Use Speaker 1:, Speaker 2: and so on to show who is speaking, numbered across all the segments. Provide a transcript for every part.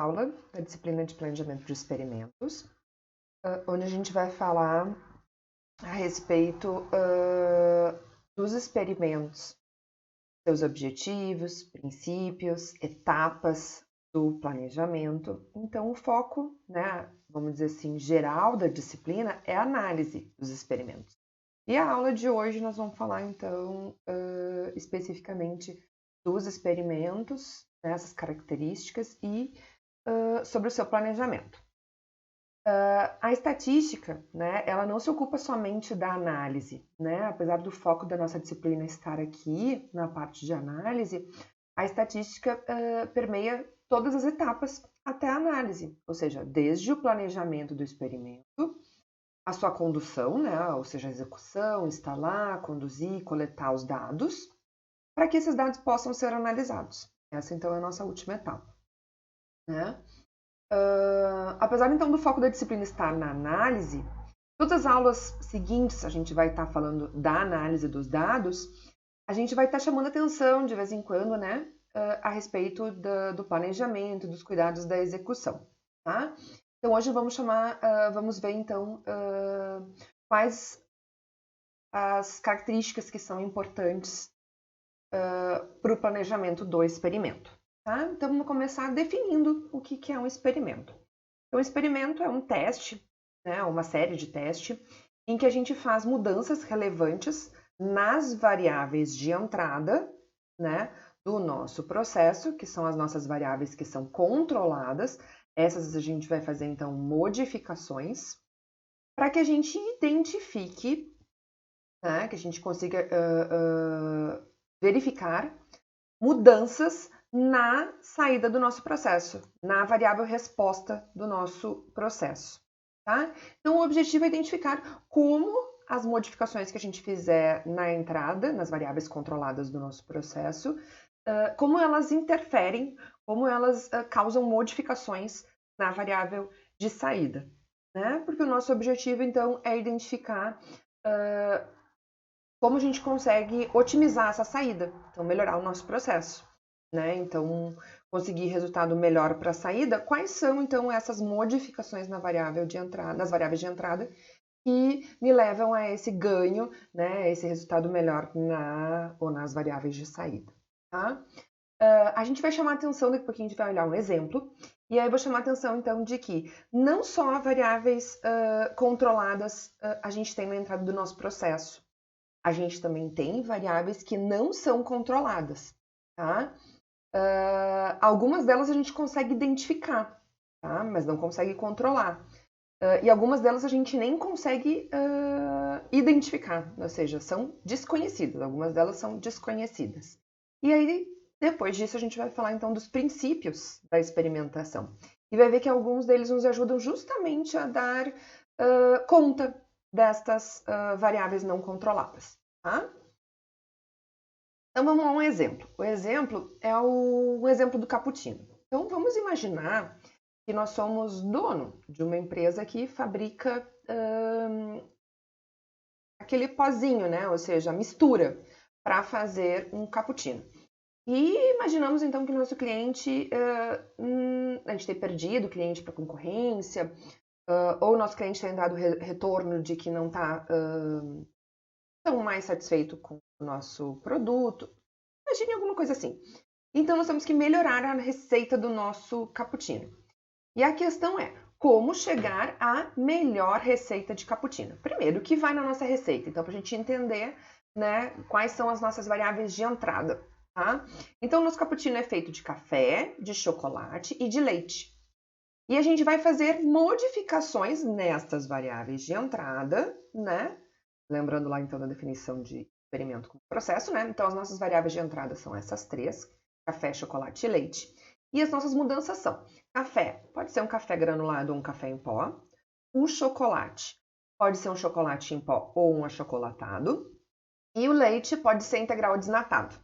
Speaker 1: aula da disciplina de planejamento de experimentos, onde a gente vai falar a respeito dos experimentos, seus objetivos, princípios, etapas do planejamento. Então, o foco, né, vamos dizer assim, geral da disciplina é a análise dos experimentos. E a aula de hoje nós vamos falar, então, especificamente dos experimentos, né, essas características e sobre o seu planejamento. A estatística, né, ela não se ocupa somente da análise, né? Apesar do foco da nossa disciplina estar aqui na parte de análise, a estatística permeia todas as etapas até a análise, ou seja, desde o planejamento do experimento, a sua condução, né, ou seja, a execução, instalar, conduzir, coletar os dados, para que esses dados possam ser analisados. Essa, então, é a nossa última etapa, né? Apesar, então, do foco da disciplina estar na análise, todas as aulas seguintes a gente vai estar falando da análise dos dados, a gente vai estar chamando atenção, de vez em quando, né, a respeito do planejamento, dos cuidados da execução, tá? Então, hoje vamos ver, então, quais as características que são importantes para o planejamento do experimento. Tá? Então, vamos começar definindo o que é um experimento. Então, o experimento é um teste, né, uma série de testes, em que a gente faz mudanças relevantes nas variáveis de entrada, né, do nosso processo, que são as nossas variáveis que são controladas. Essas a gente vai fazer, então, modificações, para que a gente identifique, né, que a gente consiga verificar mudanças na saída do nosso processo, na variável resposta do nosso processo, tá? Então, o objetivo é identificar como as modificações que a gente fizer na entrada, nas variáveis controladas do nosso processo, como elas interferem, como elas causam modificações na variável de saída, né? Porque o nosso objetivo, então, é identificar como a gente consegue otimizar essa saída, então melhorar o nosso processo, né? Então, conseguir resultado melhor para a saída, quais são, então, essas modificações na variável de entrada, nas variáveis de entrada que me levam a esse ganho, né? Esse resultado melhor nas variáveis de saída, tá? A gente vai chamar a atenção, daqui a pouquinho a gente vai olhar um exemplo, e aí eu vou chamar a atenção, então, de que não só variáveis controladas a gente tem na entrada do nosso processo, a gente também tem variáveis que não são controladas, tá? Algumas delas a gente consegue identificar, tá? Mas não consegue controlar. E algumas delas a gente nem consegue identificar, ou seja, são desconhecidas. Algumas delas são desconhecidas. E aí, depois disso, a gente vai falar então dos princípios da experimentação. E vai ver que alguns deles nos ajudam justamente a dar conta destas variáveis não controladas, tá? Então, vamos a um exemplo. O exemplo é o exemplo do cappuccino. Então, vamos imaginar que nós somos dono de uma empresa que fabrica aquele pozinho, né? Ou seja, a mistura para fazer um cappuccino. E imaginamos, então, que nosso cliente, a gente tem perdido o cliente para concorrência, ou nosso cliente tem dado retorno de que não está tão mais satisfeito com o nosso produto. Imagine alguma coisa assim. Então, nós temos que melhorar a receita do nosso cappuccino. E a questão é, como chegar à melhor receita de cappuccino? Primeiro, o que vai na nossa receita? Então, para a gente entender, né, quais são as nossas variáveis de entrada, tá? Então, o nosso cappuccino é feito de café, de chocolate e de leite. E a gente vai fazer modificações nestas variáveis de entrada, né? Lembrando lá, então, da definição de experimento como processo, né? Então, as nossas variáveis de entrada são essas três, café, chocolate e leite. E as nossas mudanças são: café, pode ser um café granulado ou um café em pó. O chocolate, pode ser um chocolate em pó ou um achocolatado. E o leite pode ser integral ou desnatado,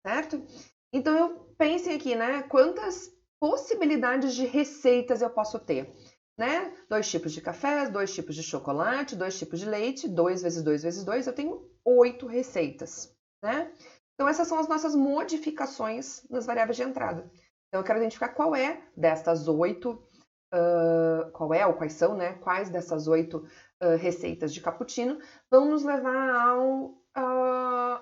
Speaker 1: certo? Então, pensem aqui, né? Quantas possibilidades de receitas eu posso ter, né? 2 tipos de café, 2 tipos de chocolate, 2 tipos de leite, 2 vezes 2 vezes 2, eu tenho 8 receitas, né? Então, essas são as nossas modificações nas variáveis de entrada. Então, eu quero identificar qual é destas 8, qual é ou quais são, né? Quais dessas 8 receitas de cappuccino vão nos levar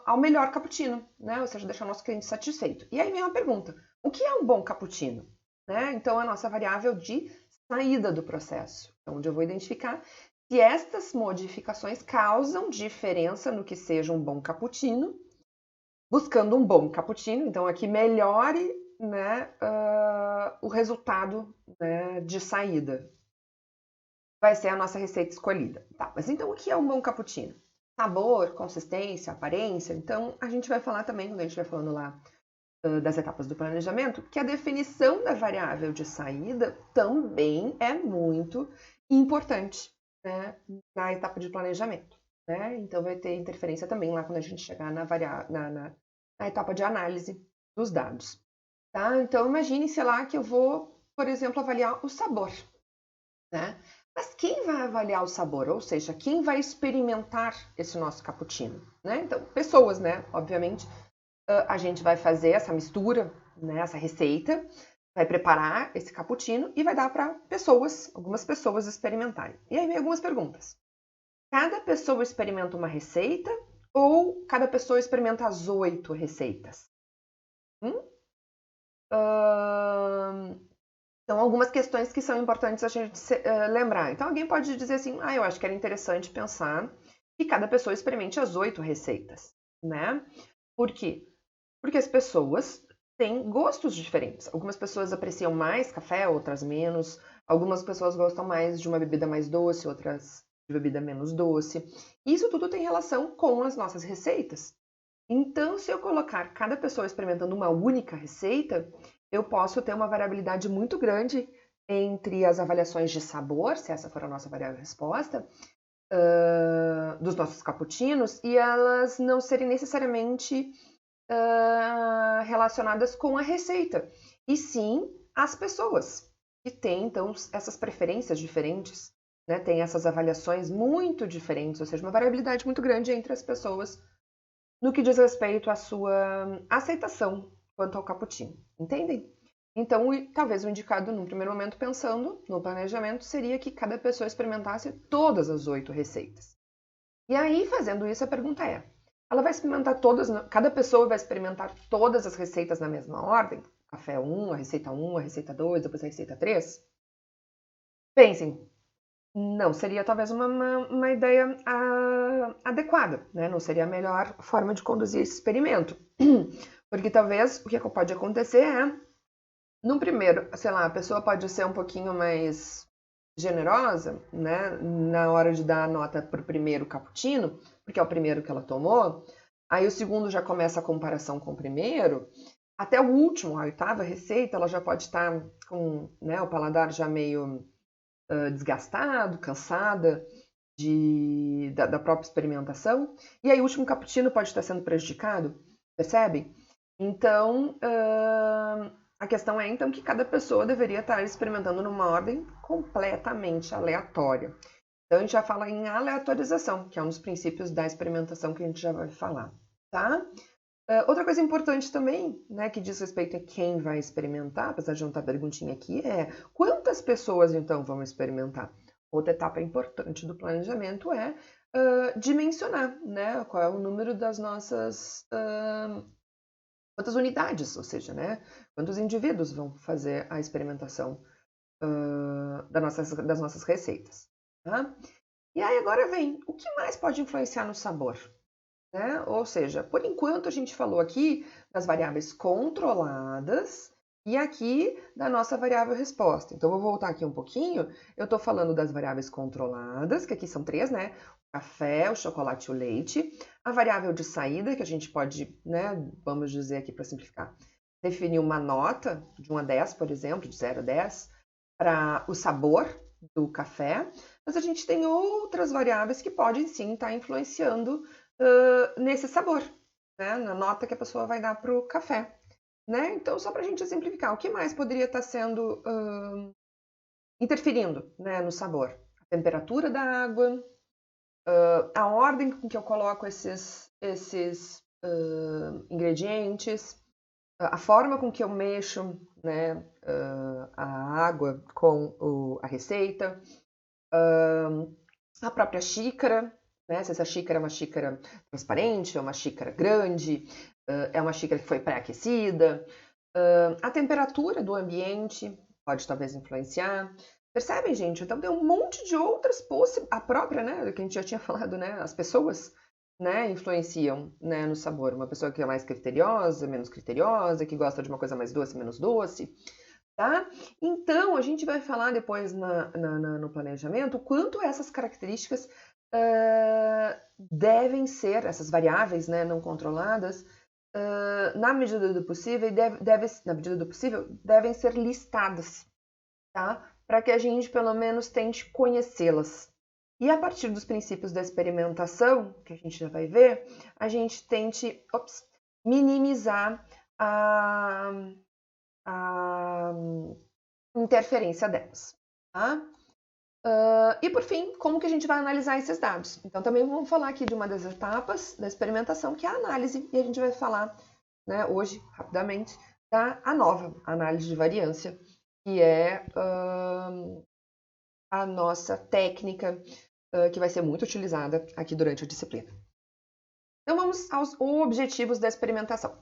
Speaker 1: ao melhor cappuccino, né? Ou seja, deixar o nosso cliente satisfeito. E aí vem uma pergunta: o que é um bom cappuccino? Né? Então, é a nossa variável de saída do processo, onde eu vou identificar se estas modificações causam diferença no que seja um bom cappuccino, buscando um bom cappuccino, então aqui melhore, né, o resultado, né, de saída. Vai ser a nossa receita escolhida. Tá, mas então o que é um bom cappuccino? Sabor, consistência, aparência. Então a gente vai falar também, quando a gente vai falando lá das etapas do planejamento, que a definição da variável de saída também é muito importante, né, na etapa de planejamento. Né? Então vai ter interferência também lá quando a gente chegar na etapa de análise dos dados. Tá? Então imagine, sei lá, que eu vou, por exemplo, avaliar o sabor. Né? Mas quem vai avaliar o sabor? Ou seja, quem vai experimentar esse nosso cappuccino? Né? Então, pessoas, né? Obviamente, a gente vai fazer essa mistura, né? Essa receita, vai preparar esse cappuccino e vai dar para algumas pessoas experimentarem. E aí vem algumas perguntas. Cada pessoa experimenta uma receita ou cada pessoa experimenta as 8 receitas? Então, algumas questões que são importantes a gente lembrar. Então, alguém pode dizer assim, eu acho que era interessante pensar que cada pessoa experimente as 8 receitas, né? Por quê? Porque as pessoas têm gostos diferentes. Algumas pessoas apreciam mais café, outras menos. Algumas pessoas gostam mais de uma bebida mais doce, outras de bebida menos doce. Isso tudo tem relação com as nossas receitas. Então, se eu colocar cada pessoa experimentando uma única receita, eu posso ter uma variabilidade muito grande entre as avaliações de sabor, se essa for a nossa variável resposta, dos nossos cappuccinos, e elas não serem necessariamente relacionadas com a receita, e sim as pessoas, que têm, então, essas preferências diferentes, né? Tem essas avaliações muito diferentes, ou seja, uma variabilidade muito grande entre as pessoas no que diz respeito à sua aceitação quanto ao cappuccino, entendem? Então, talvez o indicado num primeiro momento, pensando no planejamento, seria que cada pessoa experimentasse todas as 8 receitas. E aí, fazendo isso, a pergunta é: ela vai experimentar todas, cada pessoa vai experimentar todas as receitas na mesma ordem? Café 1, a receita 2, depois a receita 3? Pensem, não seria talvez uma ideia adequada, né? Não seria a melhor forma de conduzir esse experimento. Porque talvez o que pode acontecer é, no primeiro, sei lá, a pessoa pode ser um pouquinho mais generosa, né? Na hora de dar a nota para o primeiro cappuccino, porque é o primeiro que ela tomou. Aí o segundo já começa a comparação com o primeiro. Até o último, a 8ª receita, ela já pode estar com, né, o paladar já meio desgastado, cansada da própria experimentação. E aí o último cappuccino pode estar sendo prejudicado, percebe? Então, a questão é então que cada pessoa deveria estar experimentando numa ordem completamente aleatória. Então, a gente já fala em aleatorização, que é um dos princípios da experimentação que a gente já vai falar, tá? Outra coisa importante também, né, que diz respeito a quem vai experimentar, apesar de não estar a perguntinha aqui, é quantas pessoas então vão experimentar? Outra etapa importante do planejamento é dimensionar, né, qual é o número das nossas quantas unidades, ou seja, né, quantos indivíduos vão fazer a experimentação das nossas receitas. Tá? E aí agora vem, o que mais pode influenciar no sabor? Né? Ou seja, por enquanto a gente falou aqui das variáveis controladas e aqui da nossa variável resposta. Então, eu vou voltar aqui um pouquinho. Eu estou falando das variáveis controladas, que aqui são 3, né? O café, o chocolate e o leite. A variável de saída, que a gente pode, né, vamos dizer aqui para simplificar, definir uma nota de 1 a 10, por exemplo, de 0 a 10, para o sabor do café. Mas a gente tem outras variáveis que podem sim estar influenciando nesse sabor, né? Na nota que a pessoa vai dar para o café. Né? Então, só para a gente simplificar, o que mais poderia estar sendo interferindo, né, no sabor? A temperatura da água, a ordem com que eu coloco esses ingredientes, a forma com que eu mexo, né, a água com a receita, a própria xícara, né, se essa xícara é uma xícara transparente, é uma xícara grande, é uma xícara que foi pré-aquecida, a temperatura do ambiente pode talvez influenciar. Percebem, gente? Então tem um monte de outras possibilidades. A própria, né, que a gente já tinha falado, né, as pessoas, né, influenciam, né, no sabor. Uma pessoa que é mais criteriosa, menos criteriosa, que gosta de uma coisa mais doce, menos doce, tá? Então, a gente vai falar depois no planejamento o quanto essas características devem ser, essas variáveis, né, não controladas, na medida do possível, na medida do possível, devem ser listadas, tá? Para que a gente, pelo menos, tente conhecê-las. E a partir dos princípios da experimentação, que a gente já vai ver, a gente tente minimizar a interferência delas, tá? E por fim, como que a gente vai analisar esses dados? Então também vamos falar aqui de uma das etapas da experimentação, que é a análise, e a gente vai falar, né, hoje, rapidamente, da nova análise de variância, que é a nossa técnica que vai ser muito utilizada aqui durante a disciplina. Então vamos aos objetivos da experimentação.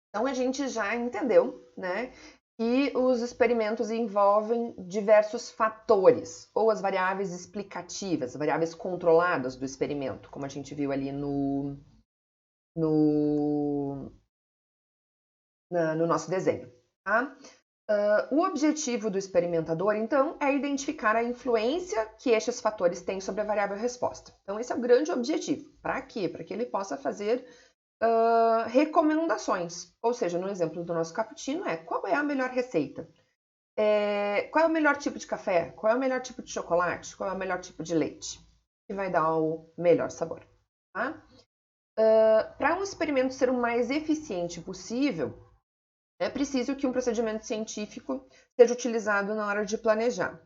Speaker 1: Então a gente já entendeu, né, que os experimentos envolvem diversos fatores, ou as variáveis explicativas, variáveis controladas do experimento, como a gente viu ali no nosso desenho. Tá? O objetivo do experimentador, então, é identificar a influência que estes fatores têm sobre a variável resposta. Então, esse é o grande objetivo. Para quê? Para que ele possa fazer recomendações. Ou seja, no exemplo do nosso cappuccino qual é a melhor receita? Qual é o melhor tipo de café? Qual é o melhor tipo de chocolate? Qual é o melhor tipo de leite? Que vai dar o melhor sabor. Tá? Para um experimento ser o mais eficiente possível, é preciso que um procedimento científico seja utilizado na hora de planejar.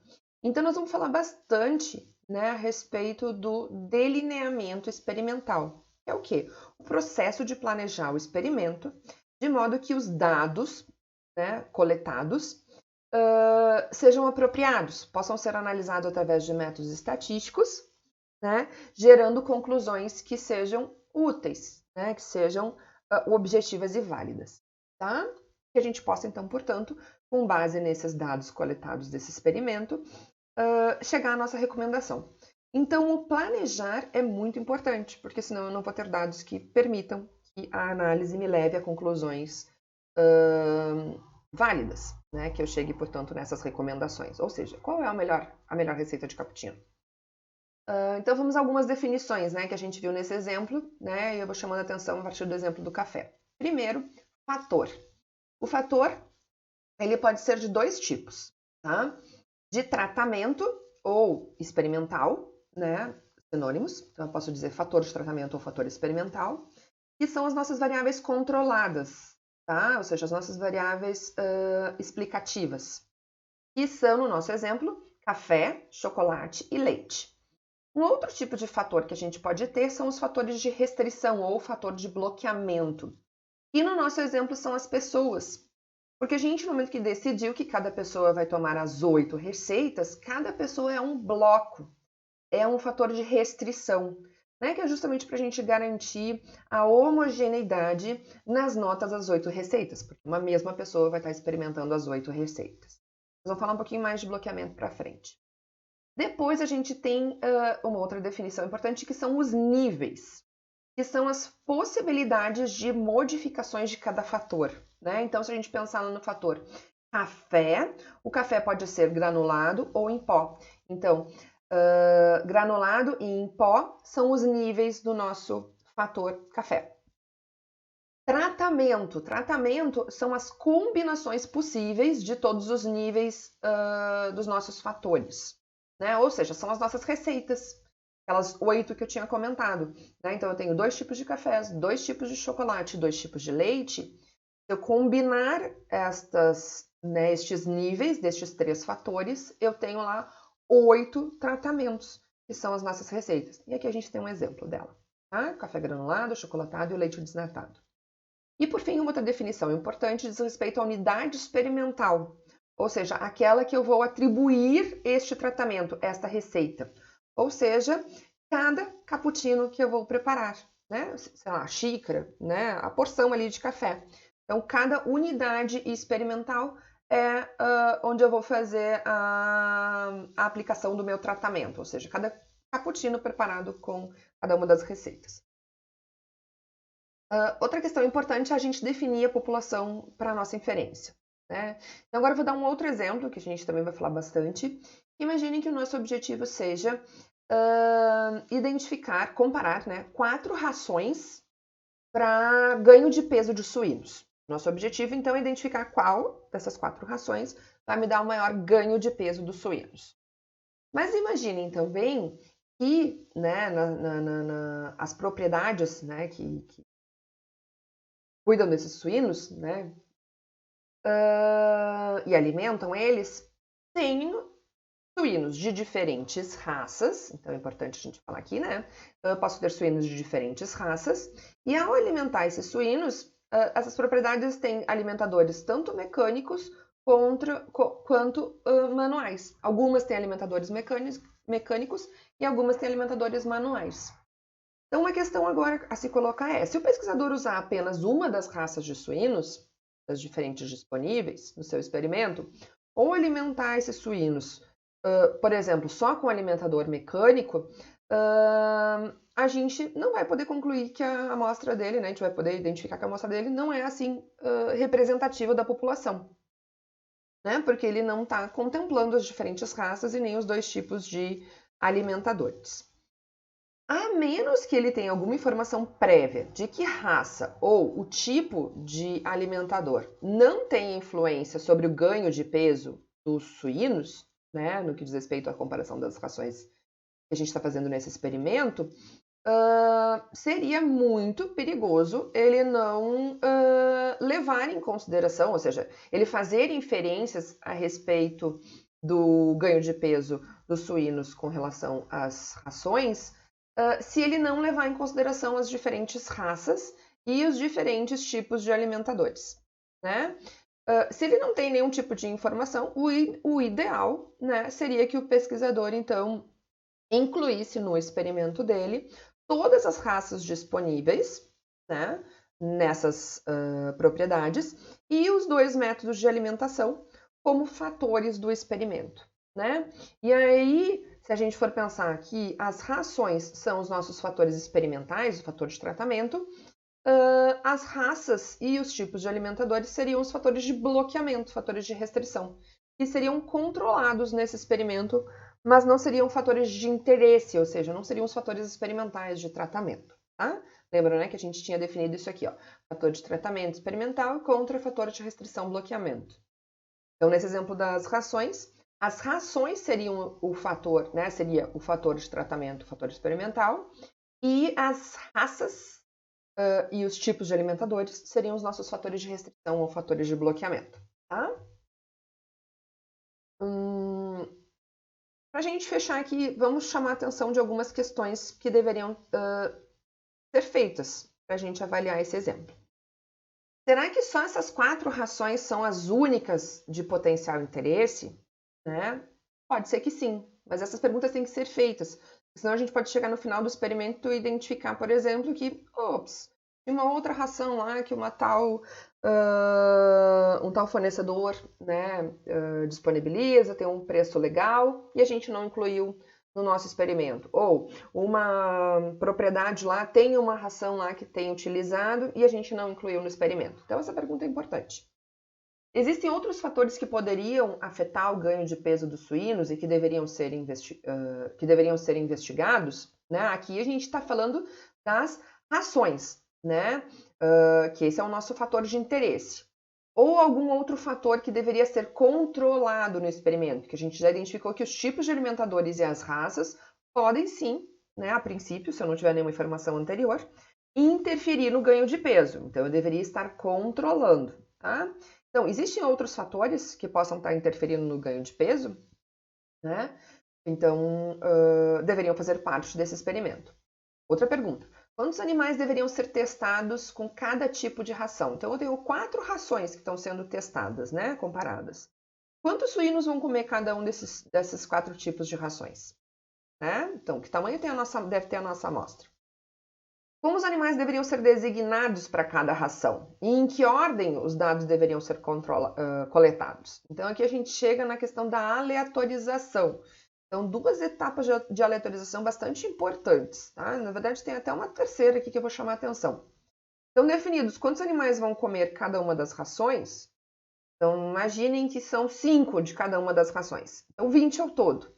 Speaker 1: Então, nós vamos falar bastante, né, a respeito do delineamento experimental. É o quê? O processo de planejar o experimento, de modo que os dados, né, coletados sejam apropriados, possam ser analisados através de métodos estatísticos, né, gerando conclusões que sejam úteis, né, que sejam objetivas e válidas. Tá? Que a gente possa, então, portanto, com base nesses dados coletados desse experimento, chegar à nossa recomendação. Então, o planejar é muito importante, porque senão eu não vou ter dados que permitam que a análise me leve a conclusões válidas, né? Que eu chegue, portanto, nessas recomendações. Ou seja, qual é a melhor receita de cappuccino? Então, vamos a algumas definições, né, que a gente viu nesse exemplo, né? E eu vou chamando a atenção a partir do exemplo do café. Primeiro, fator. O fator, ele pode ser de dois tipos, tá? De tratamento ou experimental, né? Sinônimos. Então, eu posso dizer fator de tratamento ou fator experimental, que são as nossas variáveis controladas, tá? Ou seja, as nossas variáveis explicativas, que são, no nosso exemplo, café, chocolate e leite. Um outro tipo de fator que a gente pode ter são os fatores de restrição ou fator de bloqueamento. E no nosso exemplo são as pessoas. Porque a gente, no momento que decidiu que cada pessoa vai tomar as 8 receitas, cada pessoa é um bloco, é um fator de restrição, né? Que é justamente para a gente garantir a homogeneidade nas notas das 8 receitas, porque uma mesma pessoa vai estar experimentando as 8 receitas. Nós vamos falar um pouquinho mais de bloqueamento para frente. Depois a gente tem uma outra definição importante, que são os níveis, que são as possibilidades de modificações de cada fator, né? Então, se a gente pensar no fator café, o café pode ser granulado ou em pó. Então, granulado e em pó são os níveis do nosso fator café. Tratamento. Tratamento são as combinações possíveis de todos os níveis dos nossos fatores, né? Ou seja, são as nossas receitas. Aquelas 8 que eu tinha comentado, né? Então, eu tenho 2 tipos de cafés, 2 tipos de chocolate, 2 tipos de leite. Se eu combinar estes níveis destes 3 fatores, eu tenho lá 8 tratamentos, que são as nossas receitas. E aqui a gente tem um exemplo dela, tá? Café granulado, chocolatado e o leite desnatado. E, por fim, uma outra definição importante diz respeito à unidade experimental, ou seja, aquela que eu vou atribuir este tratamento, esta receita. Ou seja, cada cappuccino que eu vou preparar, né? Sei lá, a xícara, né? A porção ali de café. Então, cada unidade experimental é onde eu vou fazer a aplicação do meu tratamento, ou seja, cada cappuccino preparado com cada uma das receitas. Outra questão importante é a gente definir a população para a nossa inferência. Né? Então, agora eu vou dar um outro exemplo, que a gente também vai falar bastante. Imaginem que o nosso objetivo seja identificar, comparar, né, 4 rações para ganho de peso de suínos. Nosso objetivo, então, é identificar qual dessas 4 rações vai me dar o maior ganho de peso dos suínos. Mas imaginem também que, né, as propriedades, né, que cuidam desses suínos, né, e alimentam eles, têm suínos de diferentes raças, então é importante a gente falar aqui, né? Então, eu posso ter suínos de diferentes raças, e ao alimentar esses suínos, essas propriedades têm alimentadores tanto mecânicos quanto manuais. Algumas têm alimentadores mecânicos e algumas têm alimentadores manuais. Então, uma questão agora a se colocar é, se o pesquisador usar apenas uma das raças de suínos, das diferentes disponíveis no seu experimento, ou alimentar esses suínos, por exemplo, só com alimentador mecânico, a gente não vai poder concluir que a amostra dele, né, a gente vai poder identificar que a amostra dele não é assim representativa da população, né, porque ele não está contemplando as diferentes raças e nem os dois tipos de alimentadores. A menos que ele tenha alguma informação prévia de que raça ou o tipo de alimentador não tenha influência sobre o ganho de peso dos suínos, né, no que diz respeito à comparação das rações que a gente está fazendo nesse experimento, seria muito perigoso ele não levar em consideração, ou seja, ele fazer inferências a respeito do ganho de peso dos suínos com relação às rações, se ele não levar em consideração as diferentes raças e os diferentes tipos de alimentadores, né? Se ele não tem nenhum tipo de informação, o ideal, né, seria que o pesquisador, então, incluísse no experimento dele todas as raças disponíveis, né, nessas propriedades e os 2 métodos de alimentação como fatores do experimento, né? E aí, se a gente for pensar que as rações são os nossos fatores experimentais, o fator de tratamento, as raças e os tipos de alimentadores seriam os fatores de bloqueamento, fatores de restrição, que seriam controlados nesse experimento, mas não seriam fatores de interesse, ou seja, não seriam os fatores experimentais de tratamento, tá? Lembra, né, que a gente tinha definido isso aqui, ó, fator de tratamento experimental contra fator de restrição, bloqueamento. Então, nesse exemplo das rações, as rações seriam o fator, né, seria o fator de tratamento, o fator experimental, e as raças e os tipos de alimentadores seriam os nossos fatores de restrição ou fatores de bloqueamento, tá? Para a gente fechar aqui, vamos chamar a atenção de algumas questões que deveriam ser feitas para a gente avaliar esse exemplo. Será que só essas 4 rações são as únicas de potencial interesse? Né? Pode ser que sim, mas essas perguntas têm que ser feitas, senão a gente pode chegar no final do experimento e identificar, por exemplo, que, ops, tem uma outra ração lá que um tal fornecedor, né, disponibiliza, tem um preço legal e a gente não incluiu no nosso experimento. Ou uma propriedade lá tem uma ração lá que tem utilizado e a gente não incluiu no experimento. Então essa pergunta é importante. Existem outros fatores que poderiam afetar o ganho de peso dos suínos e que deveriam ser investigados, né? Aqui a gente está falando das rações, né? Que esse é o nosso fator de interesse. Ou algum outro fator que deveria ser controlado no experimento, que a gente já identificou que os tipos de alimentadores e as raças podem sim, né, a princípio, se eu não tiver nenhuma informação anterior, interferir no ganho de peso. Então, eu deveria estar controlando, tá? Então, existem outros fatores que possam estar interferindo no ganho de peso, né? Então, deveriam fazer parte desse experimento. Outra pergunta. Quantos animais deveriam ser testados com cada tipo de ração? Então, eu tenho 4 rações que estão sendo testadas, né? Comparadas. Quantos suínos vão comer cada um desses 4 tipos de rações? Né? Então, que tamanho deve ter a nossa amostra? Como os animais deveriam ser designados para cada ração? E em que ordem os dados deveriam ser coletados? Então, aqui a gente chega na questão da aleatorização. Então, 2 etapas de aleatorização bastante importantes. Tá? Na verdade, tem até uma terceira aqui que eu vou chamar a atenção. Então, definidos quantos animais vão comer cada uma das rações. Então, imaginem que são 5 de cada uma das rações. Então, 20 ao todo.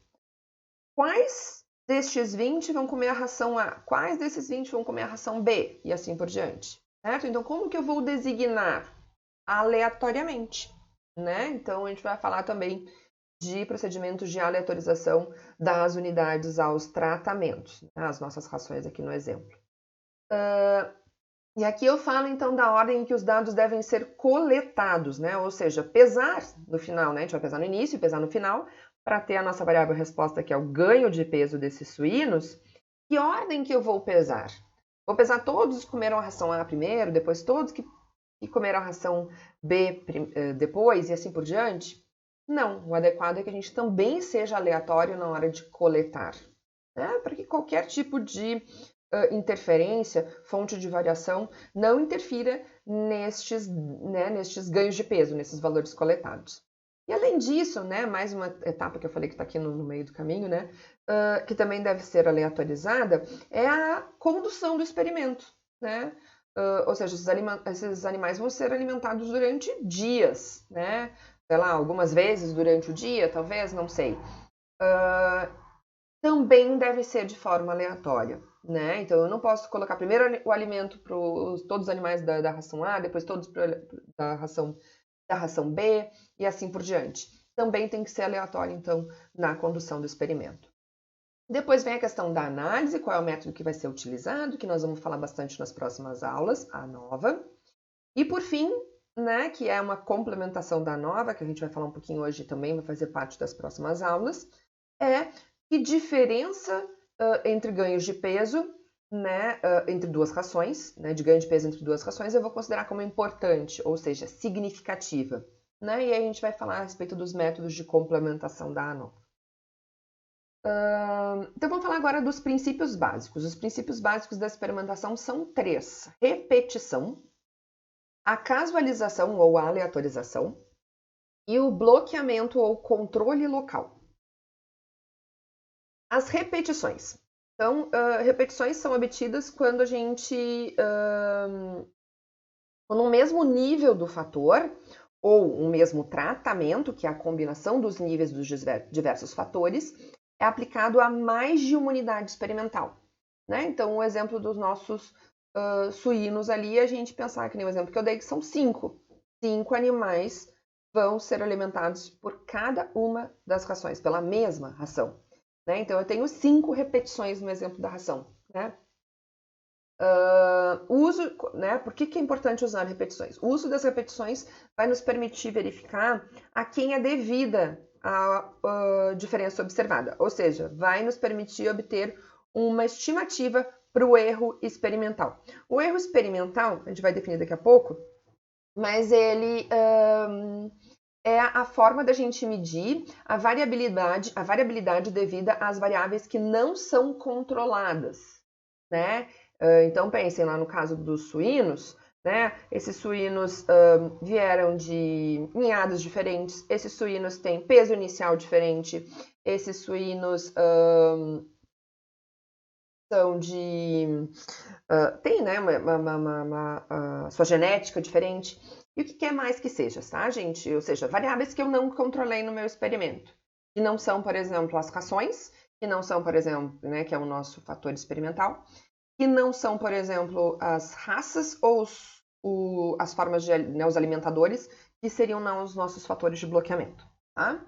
Speaker 1: Quais destes 20 vão comer a ração A? Quais desses 20 vão comer a ração B? E assim por diante. Certo? Então, como que eu vou designar? Aleatoriamente. Né? Então, a gente vai falar também de procedimentos de aleatorização das unidades aos tratamentos, né? As nossas rações aqui no exemplo. E aqui eu falo então da ordem em que os dados devem ser coletados, né? Ou seja, pesar no final, né? A gente vai pesar no início e pesar no final, para ter a nossa variável resposta, que é o ganho de peso desses suínos. Que ordem que eu vou pesar? Vou pesar todos que comeram a ração A primeiro, depois todos que comeram a ração B depois e assim por diante? Não, o adequado é que a gente também seja aleatório na hora de coletar, né? Para que qualquer tipo de interferência, fonte de variação, não interfira nestes ganhos de peso, nesses valores coletados. E além disso, né, mais uma etapa que eu falei que está aqui no meio do caminho, né, que também deve ser aleatorizada, é a condução do experimento, né? Ou seja, esses animais vão ser alimentados durante dias, né? Sei lá, algumas vezes durante o dia, talvez, não sei. Também deve ser de forma aleatória, né? Então, eu não posso colocar primeiro o alimento para todos os animais da ração A, depois todos da ração B e assim por diante. Também tem que ser aleatório, então, na condução do experimento. Depois vem a questão da análise, qual é o método que vai ser utilizado, que nós vamos falar bastante nas próximas aulas, a ANOVA. E por fim, né, que é uma complementação da ANOVA, que a gente vai falar um pouquinho hoje também, vai fazer parte das próximas aulas, é que diferença entre ganhos de peso, né, entre 2 rações, né, de ganho de peso entre 2 rações, eu vou considerar como importante, ou seja, significativa. Né? E aí a gente vai falar a respeito dos métodos de complementação da ANOVA. Então vamos falar agora dos princípios básicos. Os princípios básicos da experimentação são 3. Repetição, a casualização ou a aleatorização e o bloqueamento ou controle local. As repetições. Então, repetições são obtidas quando a gente, quando o mesmo nível do fator ou um mesmo tratamento, que é a combinação dos níveis dos diversos fatores, é aplicado a mais de uma unidade experimental. Né? Então, o exemplo dos nossos suínos ali, a gente pensar que nem o exemplo que eu dei, que são 5. 5 animais vão ser alimentados por cada uma das rações, pela mesma ração. Né? Então, eu tenho 5 repetições no exemplo da ração. Né? Né? Por que é importante usar repetições? O uso das repetições vai nos permitir verificar a quem é devida a diferença observada. Ou seja, vai nos permitir obter uma estimativa para o erro experimental. O erro experimental, a gente vai definir daqui a pouco, mas ele é a forma da gente medir a variabilidade devida às variáveis que não são controladas, né? Então, pensem lá no caso dos suínos, né? Esses suínos vieram de ninhadas diferentes, esses suínos têm peso inicial diferente, esses suínos são de... tem, né, uma sua genética diferente. E o que quer mais que seja, tá, gente? Ou seja, variáveis que eu não controlei no meu experimento. Que não são, por exemplo, as rações, que não são, por exemplo, né, que é o nosso fator experimental, que não são, por exemplo, as raças ou as formas de, né, os alimentadores, que seriam não os nossos fatores de bloqueamento, tá?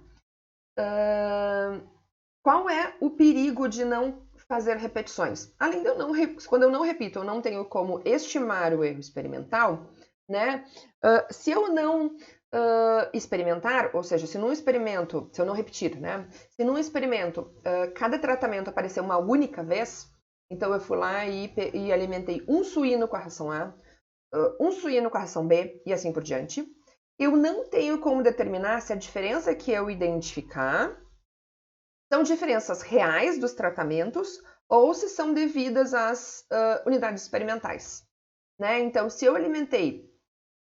Speaker 1: Qual é o perigo de não fazer repetições? Além de quando eu não repito, eu não tenho como estimar o erro experimental, né? Se eu não experimentar, ou seja, se num experimento, se eu não repetir, né? Se num experimento cada tratamento aparecer uma única vez, Então, eu fui lá e alimentei um suíno com a ração A, um suíno com a ração B e assim por diante. Eu não tenho como determinar se a diferença que eu identificar são diferenças reais dos tratamentos ou se são devidas às unidades experimentais. Né? Então, se eu alimentei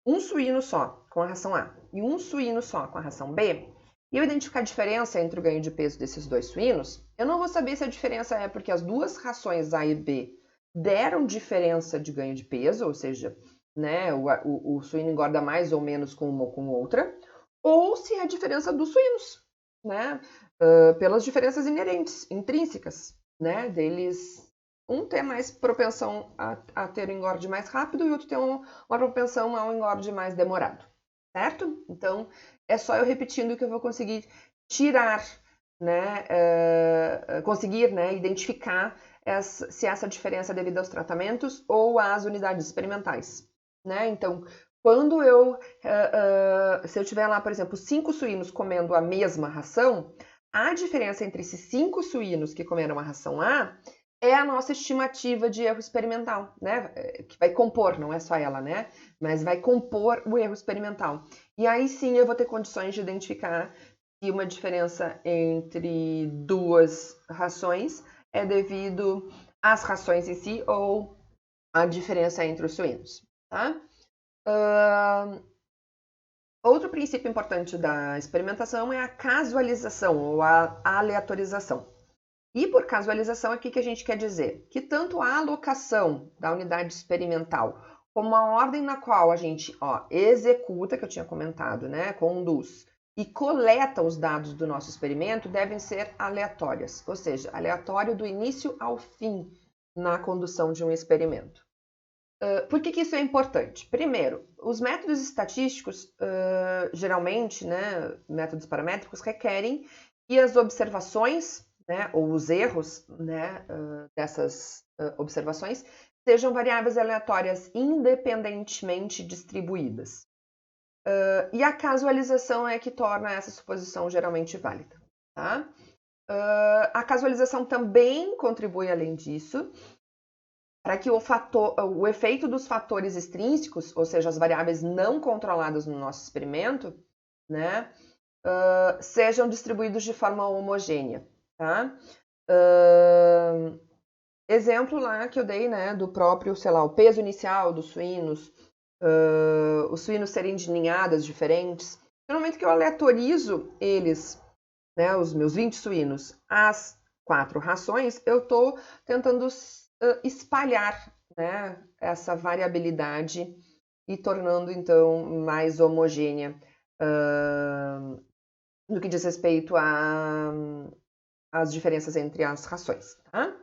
Speaker 1: um suíno só com a ração A e um suíno só com a ração B, e eu identificar a diferença entre o ganho de peso desses dois suínos, eu não vou saber se a diferença é porque as duas rações A e B deram diferença de ganho de peso, ou seja, né, o suíno engorda mais ou menos com uma ou com outra, ou se é a diferença dos suínos, né, pelas diferenças inerentes, intrínsecas, né, deles. Um tem mais propensão a ter um engorde mais rápido e o outro tem uma propensão a um engorde mais demorado, certo? Então, é só eu repetindo que eu vou conseguir tirar, né, conseguir, né, identificar se essa diferença é devido aos tratamentos ou às unidades experimentais, né? Então, quando se eu tiver lá, por exemplo, 5 suínos comendo a mesma ração, a diferença entre esses 5 suínos que comeram a ração A é a nossa estimativa de erro experimental, né? Que vai compor, não é só ela, né? Mas vai compor o erro experimental. E aí sim eu vou ter condições de identificar se uma diferença entre duas rações é devido às rações em si ou à diferença entre os suínos, tá? Outro princípio importante da experimentação é a casualização ou a aleatorização. E por casualização, o que a gente quer dizer? Que tanto a alocação da unidade experimental como a ordem na qual a gente executa, que eu tinha comentado, né, conduz, e coleta os dados do nosso experimento devem ser aleatórias, ou seja, aleatório do início ao fim na condução de um experimento. Por que isso é importante? Primeiro, os métodos estatísticos, geralmente, né, métodos paramétricos, requerem que as observações, né, ou os erros, né, dessas observações sejam variáveis aleatórias independentemente distribuídas. E a casualização é que torna essa suposição geralmente válida. Tá? A casualização também contribui, além disso, para que o efeito dos fatores extrínsecos, ou seja, as variáveis não controladas no nosso experimento, né, sejam distribuídos de forma homogênea. Tá? Exemplo lá que eu dei, né, do próprio, sei lá, o peso inicial dos suínos, os suínos serem de ninhadas diferentes. No momento que eu aleatorizo eles, né, os meus 20 suínos, as 4 rações, eu estou tentando espalhar, né, essa variabilidade e tornando, então, mais homogênea no que diz respeito às diferenças entre as rações. Tá?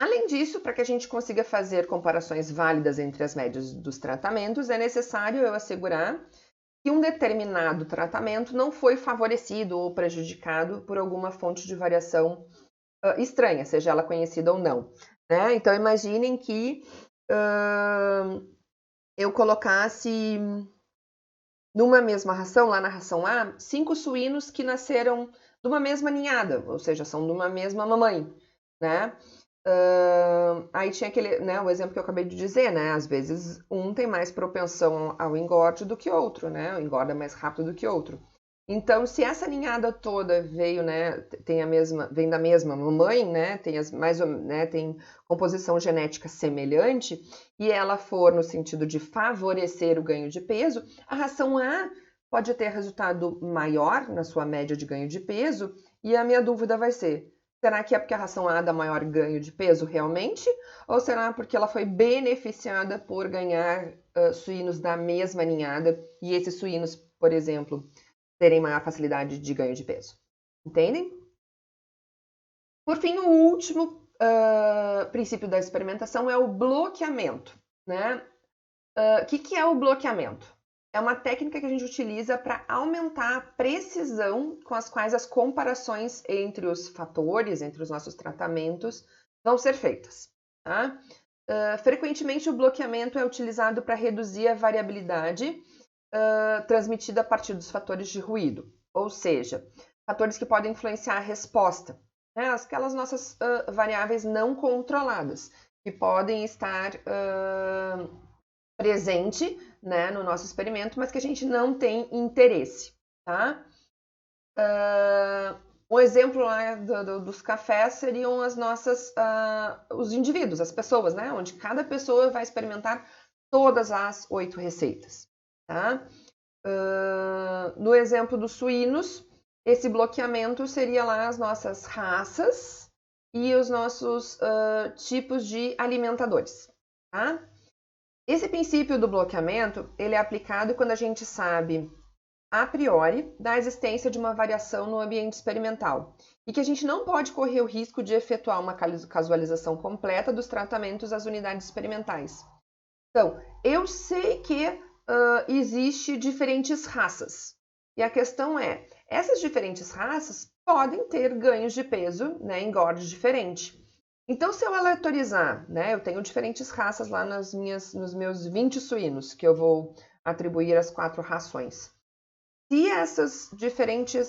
Speaker 1: Além disso, para que a gente consiga fazer comparações válidas entre as médias dos tratamentos, é necessário eu assegurar que um determinado tratamento não foi favorecido ou prejudicado por alguma fonte de variação estranha, seja ela conhecida ou não. Né? Então, imaginem que eu colocasse numa mesma ração, lá na ração A, 5 suínos que nasceram de uma mesma ninhada, ou seja, são de uma mesma mamãe, né? Aí tinha aquele, né, o exemplo que eu acabei de dizer, né? Às vezes um tem mais propensão ao engorde do que outro, né? Engorda mais rápido do que outro. Então, se essa ninhada toda veio, né, vem da mesma mamãe, né, tem composição genética semelhante e ela for no sentido de favorecer o ganho de peso, a ração A pode ter resultado maior na sua média de ganho de peso e a minha dúvida vai ser: será que é porque a ração A dá maior ganho de peso realmente? Ou será porque ela foi beneficiada por ganhar suínos da mesma ninhada e esses suínos, por exemplo, terem maior facilidade de ganho de peso? Entendem? Por fim, o último princípio da experimentação é o bloqueamento. Né? O que é o bloqueamento? É uma técnica que a gente utiliza para aumentar a precisão com as quais as comparações entre os fatores, entre os nossos tratamentos, vão ser feitas. Tá? Frequentemente, o bloqueamento é utilizado para reduzir a variabilidade transmitida a partir dos fatores de ruído, ou seja, fatores que podem influenciar a resposta. né? Aquelas nossas variáveis não controladas, que podem estar presente, né, no nosso experimento, mas que a gente não tem interesse, tá? Um exemplo lá dos cafés seriam as nossas, os indivíduos, as pessoas, né? Onde cada pessoa vai experimentar todas as 8 receitas, tá? No exemplo dos suínos, esse bloqueamento seria lá as nossas raças e os nossos tipos de alimentadores, tá? Esse princípio do bloqueamento, ele é aplicado quando a gente sabe a priori da existência de uma variação no ambiente experimental e que a gente não pode correr o risco de efetuar uma casualização completa dos tratamentos às unidades experimentais. Então, eu sei que existe diferentes raças e a questão é, essas diferentes raças podem ter ganhos de peso, né, engorde diferente. Então, se eu aleatorizar, né, eu tenho diferentes raças lá nos meus 20 suínos, que eu vou atribuir as 4 rações. Se essas diferentes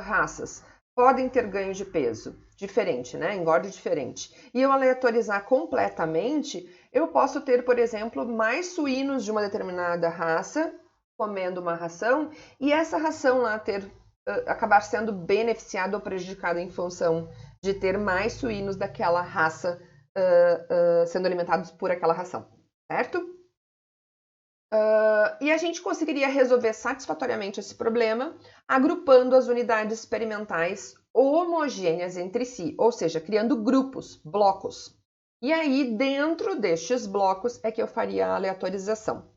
Speaker 1: raças podem ter ganho de peso diferente, né, engorde diferente, e eu aleatorizar completamente, eu posso ter, por exemplo, mais suínos de uma determinada raça comendo uma ração, e essa ração lá acabar sendo beneficiada ou prejudicada em função de ter mais suínos daquela raça sendo alimentados por aquela ração, certo? E a gente conseguiria resolver satisfatoriamente esse problema agrupando as unidades experimentais homogêneas entre si, ou seja, criando grupos, blocos. E aí, dentro destes blocos, é que eu faria a aleatorização,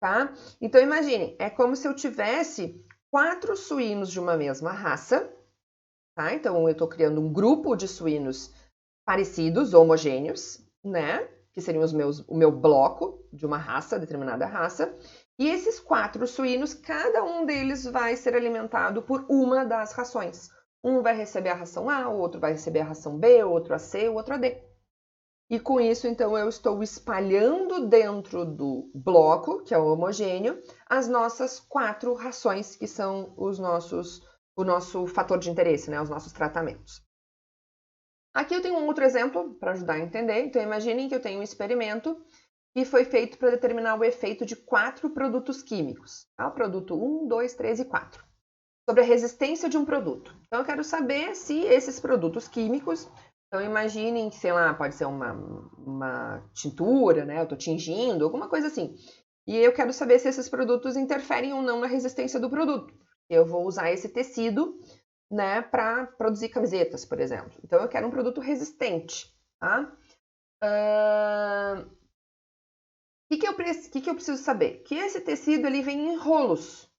Speaker 1: tá? Então, imaginem, é como se eu tivesse 4 suínos de uma mesma raça, tá? Então, eu estou criando um grupo de suínos parecidos, homogêneos, né? Que seriam o meu bloco de uma raça, determinada raça. E esses 4 suínos, cada um deles vai ser alimentado por uma das rações. Um vai receber a ração A, o outro vai receber a ração B, o outro a C, o outro a D. E com isso, então, eu estou espalhando dentro do bloco, que é o homogêneo, as nossas 4 rações, que são o nosso fator de interesse, né? Os nossos tratamentos. Aqui eu tenho um outro exemplo para ajudar a entender. Então, imaginem que eu tenho um experimento que foi feito para determinar o efeito de 4 produtos químicos. Tá? O produto 1, 2, 3 e 4. Sobre a resistência de um produto. Então, eu quero saber se esses produtos químicos... Então, imaginem que, sei lá, pode ser uma tintura, né? Eu estou tingindo, alguma coisa assim. E eu quero saber se esses produtos interferem ou não na resistência do produto. Eu vou usar esse tecido, né, para produzir camisetas, por exemplo. Então, eu quero um produto resistente, tá? O que eu preciso saber? Que esse tecido ele vem em rolos,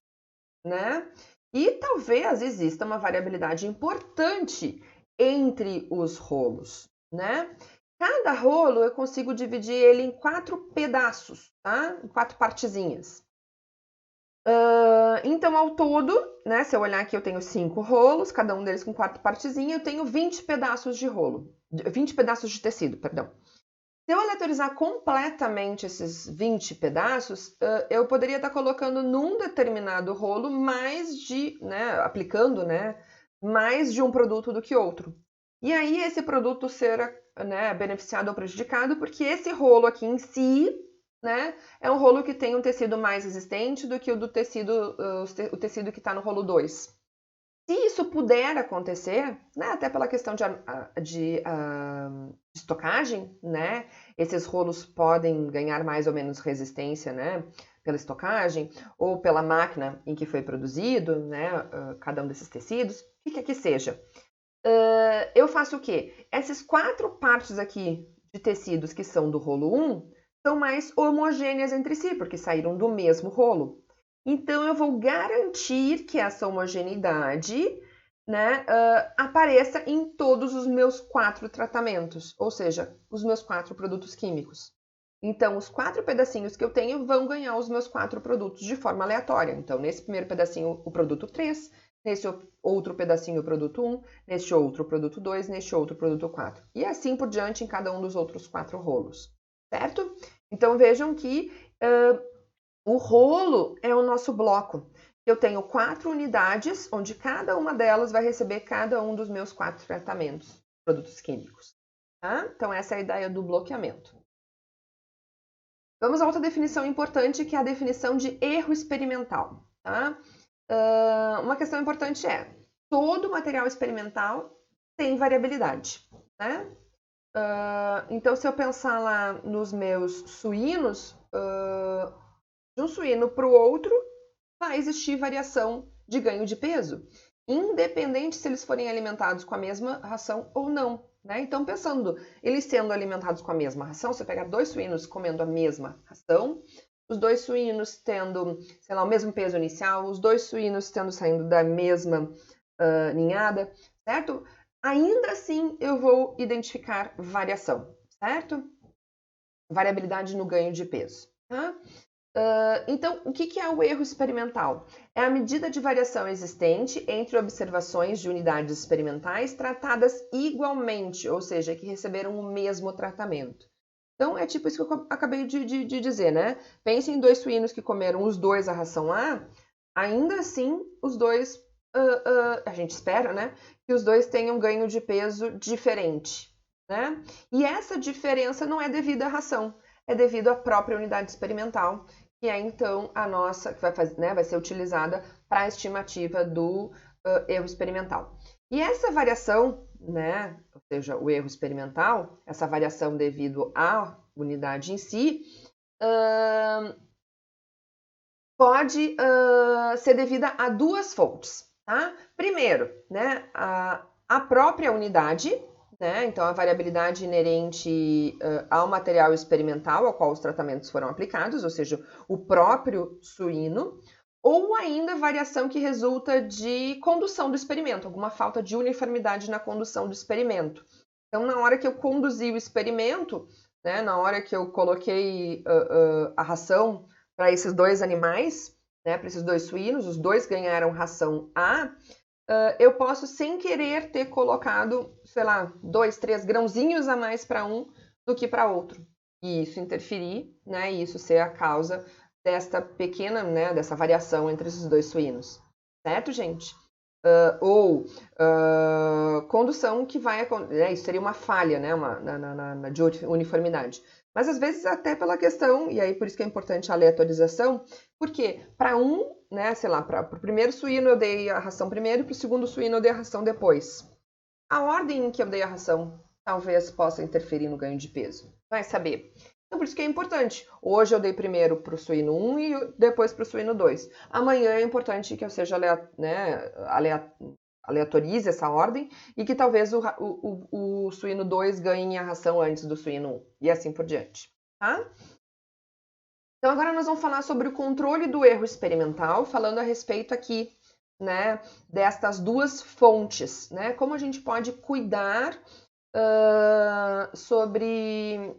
Speaker 1: né? E talvez exista uma variabilidade importante entre os rolos, né? Cada rolo eu consigo dividir ele em 4 pedaços, tá? Em 4 partezinhas. Então, ao todo, né, se eu olhar aqui, eu tenho 5 rolos, cada um deles com 4 partezinhas, eu tenho 20 pedaços de rolo, 20 pedaços de tecido, perdão. Se eu aleatorizar completamente esses 20 pedaços, eu poderia estar colocando num determinado rolo mais de, né, aplicando, né, mais de um produto do que outro. E aí esse produto ser, né, beneficiado ou prejudicado, porque esse rolo aqui em si, né, é um rolo que tem um tecido mais resistente do que o o tecido que está no rolo 2. Se isso puder acontecer, né, até pela questão de estocagem, né, esses rolos podem ganhar mais ou menos resistência, né, pela estocagem ou pela máquina em que foi produzido, né, cada um desses tecidos, o que quer que seja. Eu faço o quê? Essas 4 partes aqui de tecidos que são do rolo 1 são mais homogêneas entre si, porque saíram do mesmo rolo. Então, eu vou garantir que essa homogeneidade, né, apareça em todos os meus 4 tratamentos, ou seja, os meus 4 produtos químicos. Então, os 4 pedacinhos que eu tenho vão ganhar os meus 4 produtos de forma aleatória. Então, nesse primeiro pedacinho, o produto 3, nesse outro pedacinho, o produto 1, neste outro, o produto 2, neste outro, o produto 4. E assim por diante em cada um dos outros 4 rolos, certo? Então, vejam que o rolo é o nosso bloco. Eu tenho 4 unidades, onde cada uma delas vai receber cada um dos meus 4 tratamentos, produtos químicos. Tá? Então, essa é a ideia do bloqueamento. Vamos a outra definição importante, que é a definição de erro experimental. Tá? Uma questão importante é, todo material experimental tem variabilidade. Né? Então, se eu pensar lá nos meus suínos, de um suíno para o outro, vai existir variação de ganho de peso, independente se eles forem alimentados com a mesma ração ou não. Né? Então, pensando, eles sendo alimentados com a mesma ração, se eu pegar 2 suínos comendo a mesma ração, os 2 suínos tendo, sei lá, o mesmo peso inicial, os 2 suínos saindo da mesma ninhada, certo? Ainda assim, eu vou identificar variação, certo? Variabilidade no ganho de peso. Tá? Então, o que é o erro experimental? É a medida de variação existente entre observações de unidades experimentais tratadas igualmente, ou seja, que receberam o mesmo tratamento. Então, é tipo isso que eu acabei de dizer, né? Pense em 2 suínos que comeram os 2 a ração A, ainda assim, os 2, a gente espera, né? Que os 2 tenham ganho de peso diferente, né? E essa diferença não é devido à ração, é devido à própria unidade experimental, que é então a nossa, que vai ser utilizada para a estimativa do erro experimental. E essa variação, né, ou seja, o erro experimental, essa variação devido à unidade em si, pode ser devida a 2 fontes. Tá? Primeiro, né, a própria unidade, né? Então, a variabilidade inerente ao material experimental ao qual os tratamentos foram aplicados, ou seja, o próprio suíno, ou ainda variação que resulta de condução do experimento, alguma falta de uniformidade na condução do experimento. Então, na hora que eu conduzi o experimento, né, na hora que eu coloquei a ração para esses 2 animais, né, para esses 2 suínos, os 2 ganharam ração A, eu posso, sem querer, ter colocado, sei lá, 2, 3 grãozinhos a mais para um do que para outro. E isso interferir, né, e isso ser a causa desta pequena, né, dessa variação entre esses 2 suínos. Certo, gente? Condução que vai acontecer, isso seria uma falha, né, de uniformidade. Mas às vezes até pela questão, e aí por isso que é importante a aleatorização, porque para né, sei lá, para o primeiro suíno eu dei a ração primeiro e para o segundo suíno eu dei a ração depois. A ordem em que eu dei a ração talvez possa interferir no ganho de peso. Vai saber. Então, por isso que é importante. Hoje eu dei primeiro para o suíno 1 e depois para o suíno 2. Amanhã é importante que eu seja, né, aleatorize essa ordem e que talvez o suíno 2 ganhe a ração antes do suíno 1 e assim por diante. Tá? Então, agora nós vamos falar sobre o controle do erro experimental, falando a respeito aqui, né, destas 2 fontes, né? Como a gente pode cuidar sobre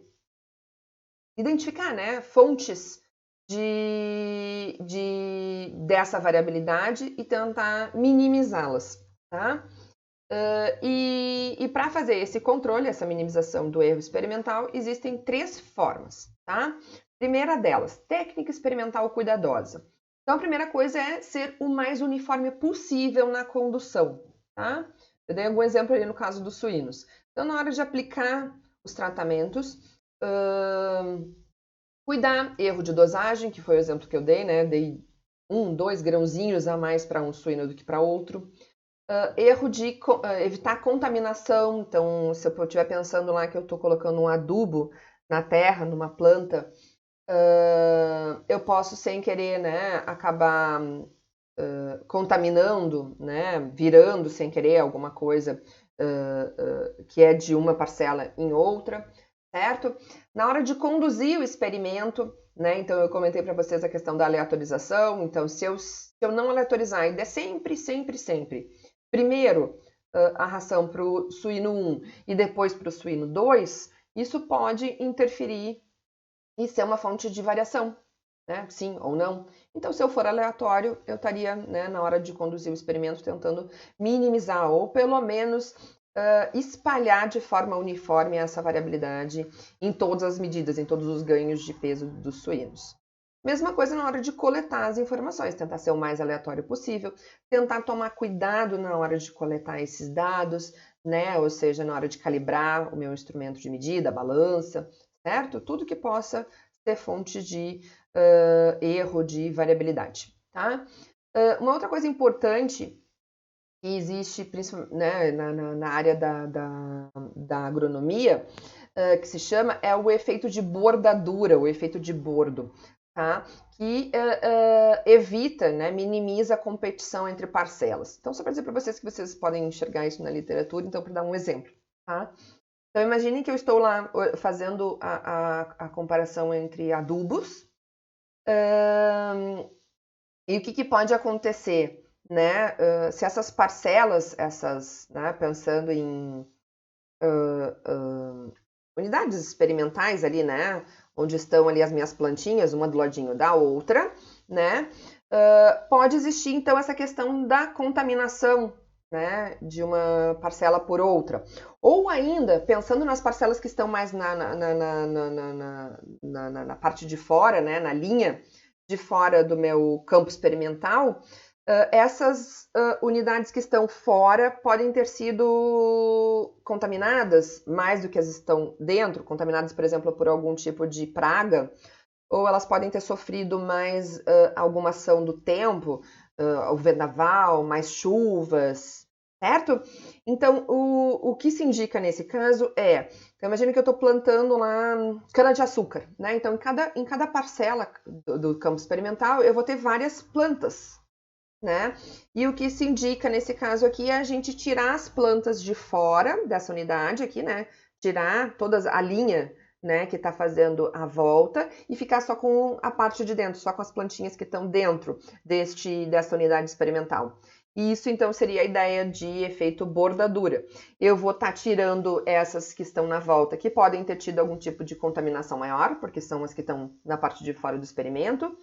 Speaker 1: identificar, né, fontes dessa variabilidade e tentar minimizá-las, tá? E para fazer esse controle, essa minimização do erro experimental, existem 3 formas, tá? Primeira delas, técnica experimental cuidadosa. Então, a primeira coisa é ser o mais uniforme possível na condução, tá? Eu dei algum exemplo ali no caso dos suínos. Então, na hora de aplicar os tratamentos, cuidar, erro de dosagem, que foi o exemplo que eu dei, né? Dei 1, 2 grãozinhos a mais para um suíno do que para outro. Erro de evitar contaminação. Então, se eu estiver pensando lá que eu estou colocando um adubo na terra, numa planta, eu posso, sem querer, né, acabar contaminando, né, virando sem querer alguma coisa que é de uma parcela em outra, certo? Na hora de conduzir o experimento, né, então eu comentei para vocês a questão da aleatorização. Então, se eu não aleatorizar e der sempre primeiro a ração para o suíno 1 e depois para o suíno 2, isso pode interferir e ser uma fonte de variação, né? Sim ou não. Então, se eu for aleatório, eu estaria, né, na hora de conduzir o experimento, tentando minimizar ou pelo menos espalhar de forma uniforme essa variabilidade em todas as medidas, em todos os ganhos de peso dos suínos. Mesma coisa na hora de coletar as informações, tentar ser o mais aleatório possível, tentar tomar cuidado na hora de coletar esses dados, né? Ou seja, na hora de calibrar o meu instrumento de medida, a balança, certo? Tudo que possa ser fonte de erro, de variabilidade, tá? Uma outra coisa importante que existe né, na área da agronomia, que se chama, é o efeito de bordadura, o efeito de bordo, tá? Que evita, né, minimiza a competição entre parcelas. Então, só para dizer para vocês que vocês podem enxergar isso na literatura, então, para dar um exemplo, tá? Então, imaginem que eu estou lá fazendo a comparação entre adubos, e o que pode acontecer, né? Se essas parcelas, né, pensando em unidades experimentais ali, né? Onde estão ali as minhas plantinhas, uma do ladinho da outra, né? Pode existir, então, essa questão da contaminação, né? De uma parcela por outra. Ou ainda, pensando nas parcelas que estão mais na parte de fora, né? Na linha de fora do meu campo experimental, essas unidades que estão fora podem ter sido contaminadas mais do que as estão dentro, contaminadas, por exemplo, por algum tipo de praga, ou elas podem ter sofrido mais alguma ação do tempo, o vendaval, mais chuvas, certo? Então, o que se indica nesse caso é, então imagina que eu estou plantando lá cana-de-açúcar, né? Então, em cada parcela do campo experimental, eu vou ter várias plantas, né? E o que se indica nesse caso aqui é a gente tirar as plantas de fora dessa unidade aqui, né? Tirar toda a linha, né, que está fazendo a volta e ficar só com a parte de dentro, só com as plantinhas que estão dentro dessa unidade experimental. E isso, então, seria a ideia de efeito bordadura. Eu vou estar tirando essas que estão na volta, que podem ter tido algum tipo de contaminação maior, porque são as que estão na parte de fora do experimento,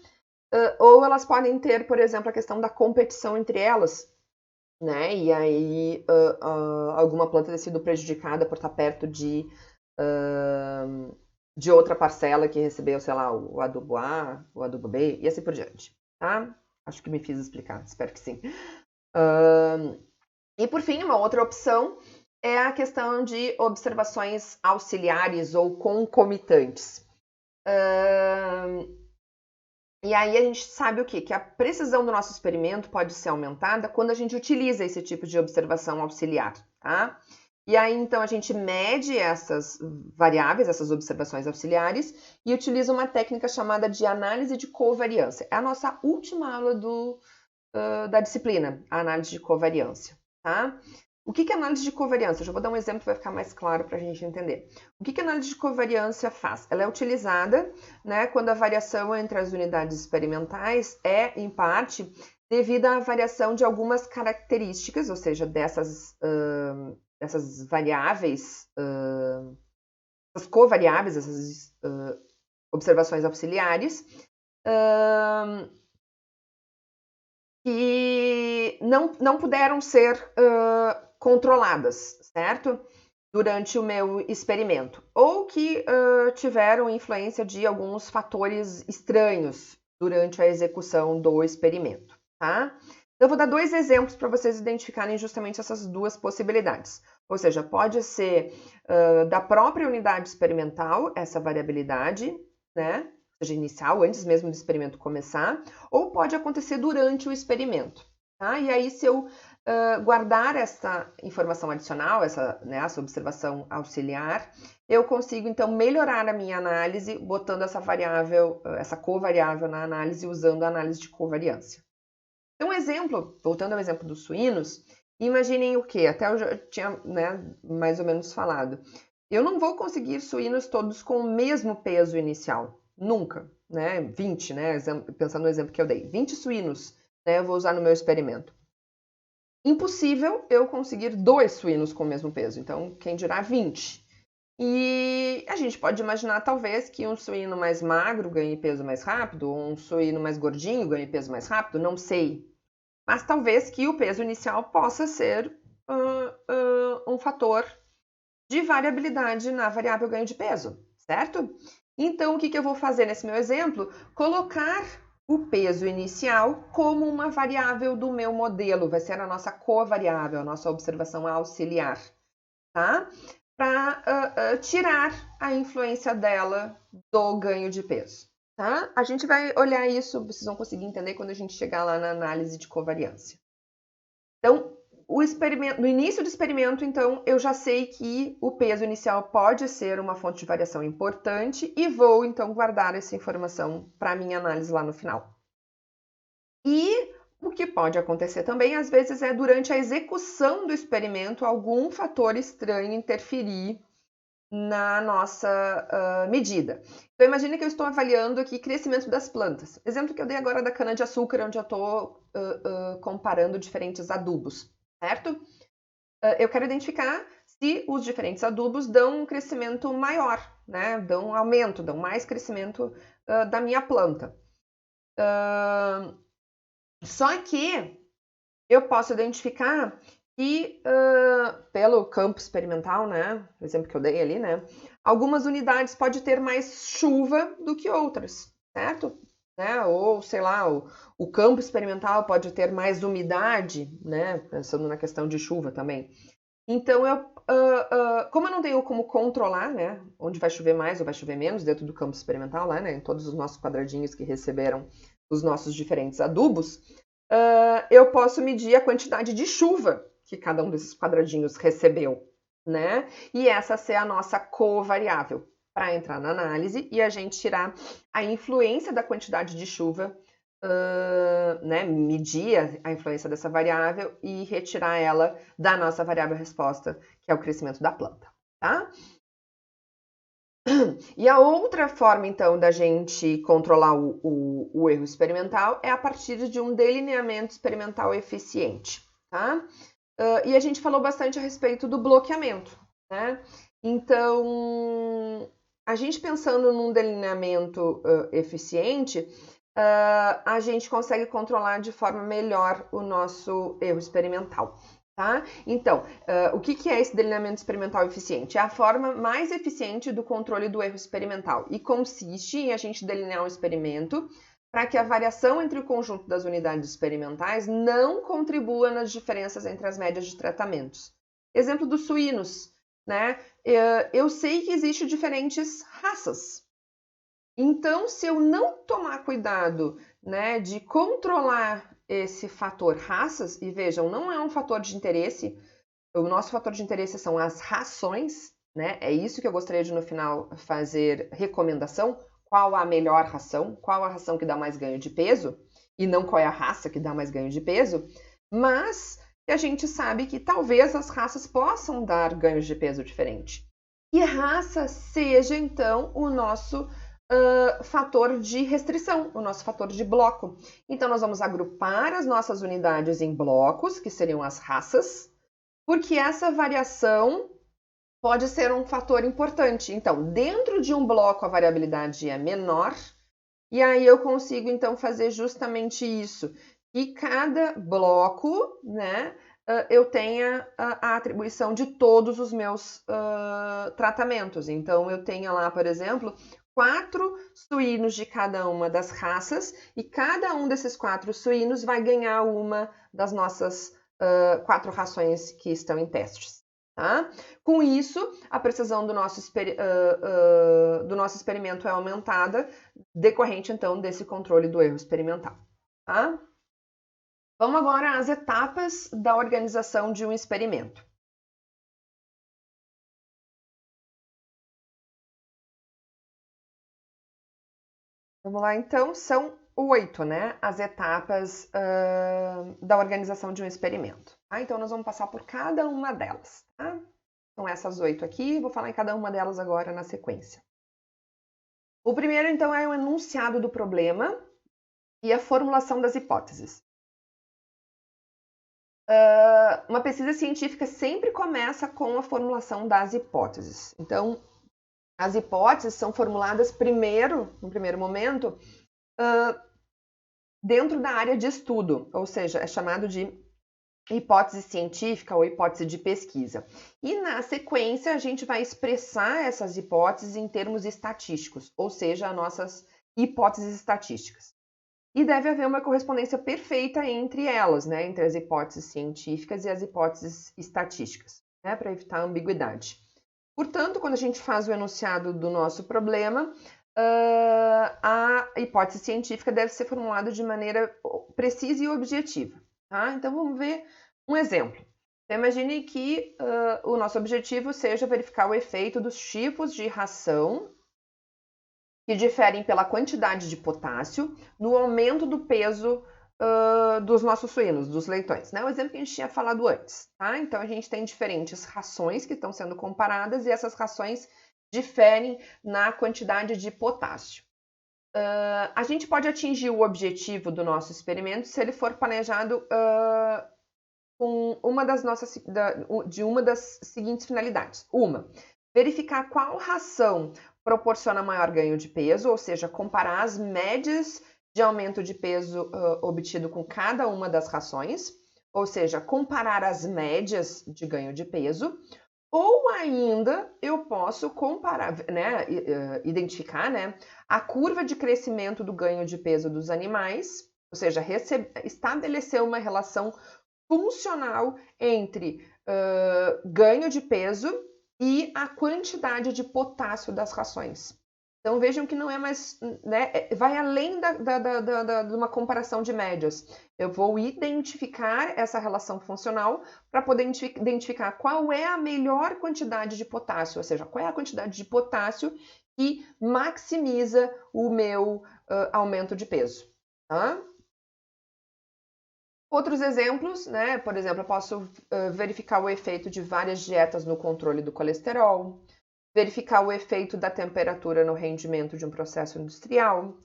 Speaker 1: ou elas podem ter, por exemplo, a questão da competição entre elas, né? E aí alguma planta ter sido prejudicada por estar perto de outra parcela que recebeu, sei lá, o adubo A, o adubo B, e assim por diante, tá? Acho que me fiz explicar, espero que sim. E por fim, uma outra opção é a questão de observações auxiliares ou concomitantes. E aí a gente sabe o quê? Que a precisão do nosso experimento pode ser aumentada quando a gente utiliza esse tipo de observação auxiliar, tá? E aí, então, a gente mede essas variáveis, essas observações auxiliares, e utiliza uma técnica chamada de análise de covariância. É a nossa última aula da disciplina, a análise de covariância, tá? O que é análise de covariância? Eu já vou dar um exemplo que vai ficar mais claro para a gente entender. O que a análise de covariância faz? Ela é utilizada, né, quando a variação entre as unidades experimentais é, em parte, devido à variação de algumas características, ou seja, dessas variáveis, essas covariáveis, essas observações auxiliares, que não puderam ser controladas, certo? Durante o meu experimento, ou que tiveram influência de alguns fatores estranhos durante a execução do experimento, tá? Eu vou dar dois exemplos para vocês identificarem justamente essas duas possibilidades. Ou seja, pode ser da própria unidade experimental, essa variabilidade, né? Ou seja, inicial, antes mesmo do experimento começar, ou pode acontecer durante o experimento, tá? E aí, se eu guardar essa informação adicional, essa observação auxiliar, eu consigo, então, melhorar a minha análise, botando essa variável, essa covariável na análise, usando a análise de covariância. Então, um exemplo, voltando ao exemplo dos suínos, imaginem o quê? Até eu já tinha, né, mais ou menos falado. Eu não vou conseguir suínos todos com o mesmo peso inicial, nunca, né? 20, né? Pensando no exemplo que eu dei. 20 suínos, né, eu vou usar no meu experimento. Impossível eu conseguir 2 suínos com o mesmo peso, então quem dirá 20. E a gente pode imaginar, talvez, que um suíno mais magro ganhe peso mais rápido, ou um suíno mais gordinho ganhe peso mais rápido, não sei. Mas talvez que o peso inicial possa ser um fator de variabilidade na variável ganho de peso, certo? Então, o que eu vou fazer nesse meu exemplo? Colocar o peso inicial como uma variável do meu modelo, vai ser a nossa covariável, a nossa observação auxiliar, tá? Para tirar a influência dela do ganho de peso, tá? A gente vai olhar isso, vocês vão conseguir entender quando a gente chegar lá na análise de covariância. Então, no início do experimento, então, eu já sei que o peso inicial pode ser uma fonte de variação importante e vou, então, guardar essa informação para minha análise lá no final. E o que pode acontecer também, às vezes, é durante a execução do experimento, algum fator estranho interferir na nossa medida. Então, imagine que eu estou avaliando aqui crescimento das plantas. Exemplo que eu dei agora da cana-de-açúcar, onde eu estou comparando diferentes adubos, certo? Eu quero identificar se os diferentes adubos dão um crescimento maior, né? Dão um aumento, dão mais crescimento da minha planta. Só que eu posso identificar que, pelo campo experimental, né, o exemplo que eu dei ali, né, algumas unidades pode ter mais chuva do que outras, certo? Né? Ou, sei lá, o campo experimental pode ter mais umidade, né, pensando na questão de chuva também. Então, como eu não tenho como controlar, né, onde vai chover mais ou vai chover menos dentro do campo experimental, lá, né, em todos os nossos quadradinhos que receberam os nossos diferentes adubos, eu posso medir a quantidade de chuva que cada um desses quadradinhos recebeu, né? E essa ser a nossa covariável para entrar na análise e a gente tirar a influência da quantidade de chuva, né? Medir a influência dessa variável e retirar ela da nossa variável resposta, que é o crescimento da planta, tá? E a outra forma, então, da gente controlar o erro experimental é a partir de um delineamento experimental eficiente, tá? E a gente falou bastante a respeito do bloqueamento, né? Então, a gente pensando num delineamento eficiente, a gente consegue controlar de forma melhor o nosso erro experimental. Tá? Então, o que é esse delineamento experimental eficiente? É a forma mais eficiente do controle do erro experimental e consiste em a gente delinear um experimento para que a variação entre o conjunto das unidades experimentais não contribua nas diferenças entre as médias de tratamentos. Exemplo dos suínos, né? Eu sei que existem diferentes raças. Então, se eu não tomar cuidado, né, de controlar esse fator raças, e vejam, não é um fator de interesse, o nosso fator de interesse são as rações, né? É isso que eu gostaria de no final fazer recomendação. Qual a melhor ração? Qual a ração que dá mais ganho de peso? E não qual é a raça que dá mais ganho de peso. Mas a gente sabe que talvez as raças possam dar ganhos de peso diferente. E raça seja, então, o nosso fator de restrição, o nosso fator de bloco. Então, nós vamos agrupar as nossas unidades em blocos, que seriam as raças, porque essa variação pode ser um fator importante. Então, dentro de um bloco a variabilidade é menor, e aí eu consigo então fazer justamente isso. E cada bloco, né, eu tenha a atribuição de todos os meus tratamentos. Então, eu tenho lá, por exemplo, 4 suínos de cada uma das raças, e cada um desses 4 suínos vai ganhar uma das nossas 4 rações que estão em testes. Tá? Com isso, a precisão do nosso experimento é aumentada, decorrente, então, desse controle do erro experimental. Tá? Vamos agora às etapas da organização de um experimento. Vamos lá, então, são 8, né, as etapas da organização de um experimento. Tá? Então, nós vamos passar por cada uma delas. Tá? São essas 8 aqui, vou falar em cada uma delas agora na sequência. O primeiro, então, é o enunciado do problema e a formulação das hipóteses. Uma pesquisa científica sempre começa com a formulação das hipóteses. Então, as hipóteses são formuladas primeiro, no primeiro momento, dentro da área de estudo, ou seja, é chamado de hipótese científica ou hipótese de pesquisa. E na sequência a gente vai expressar essas hipóteses em termos estatísticos, ou seja, as nossas hipóteses estatísticas. E deve haver uma correspondência perfeita entre elas, né, entre as hipóteses científicas e as hipóteses estatísticas, né, para evitar a ambiguidade. Portanto, quando a gente faz o enunciado do nosso problema, a hipótese científica deve ser formulada de maneira precisa e objetiva. Tá? Então, vamos ver um exemplo. Então, imagine que o nosso objetivo seja verificar o efeito dos tipos de ração que diferem pela quantidade de potássio no aumento do peso dos nossos suínos, dos leitões, né? O exemplo que a gente tinha falado antes, tá? Então, a gente tem diferentes rações que estão sendo comparadas e essas rações diferem na quantidade de potássio. A gente pode atingir o objetivo do nosso experimento se ele for planejado com uma das seguintes finalidades. Uma, verificar qual ração proporciona maior ganho de peso, ou seja, comparar as médias de aumento de peso obtido com cada uma das rações, ou seja, comparar as médias de ganho de peso, ou ainda eu posso comparar, né, identificar, né, a curva de crescimento do ganho de peso dos animais, ou seja, estabelecer uma relação funcional entre ganho de peso e a quantidade de potássio das rações. Então vejam que não é mais, né, vai além de uma comparação de médias. Eu vou identificar essa relação funcional para poder identificar qual é a melhor quantidade de potássio, ou seja, qual é a quantidade de potássio que maximiza o meu aumento de peso. Tá? Outros exemplos, né? Por exemplo, eu posso verificar o efeito de várias dietas no controle do colesterol, verificar o efeito da temperatura no rendimento de um processo industrial,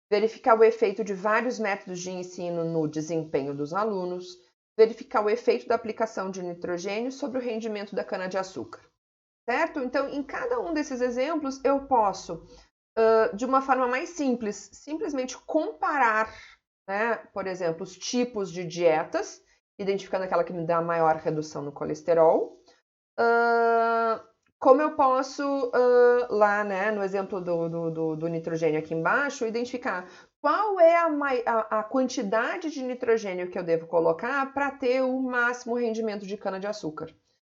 Speaker 1: verificar o efeito de vários métodos de ensino no desempenho dos alunos, verificar o efeito da aplicação de nitrogênio sobre o rendimento da cana-de-açúcar, certo? Então, em cada um desses exemplos, eu posso, de uma forma mais simples, simplesmente comparar, né, por exemplo, os tipos de dietas, identificando aquela que me dá maior redução no colesterol, como eu posso, lá, né, no exemplo do nitrogênio aqui embaixo, identificar qual é a quantidade de nitrogênio que eu devo colocar para ter o máximo rendimento de cana-de-açúcar.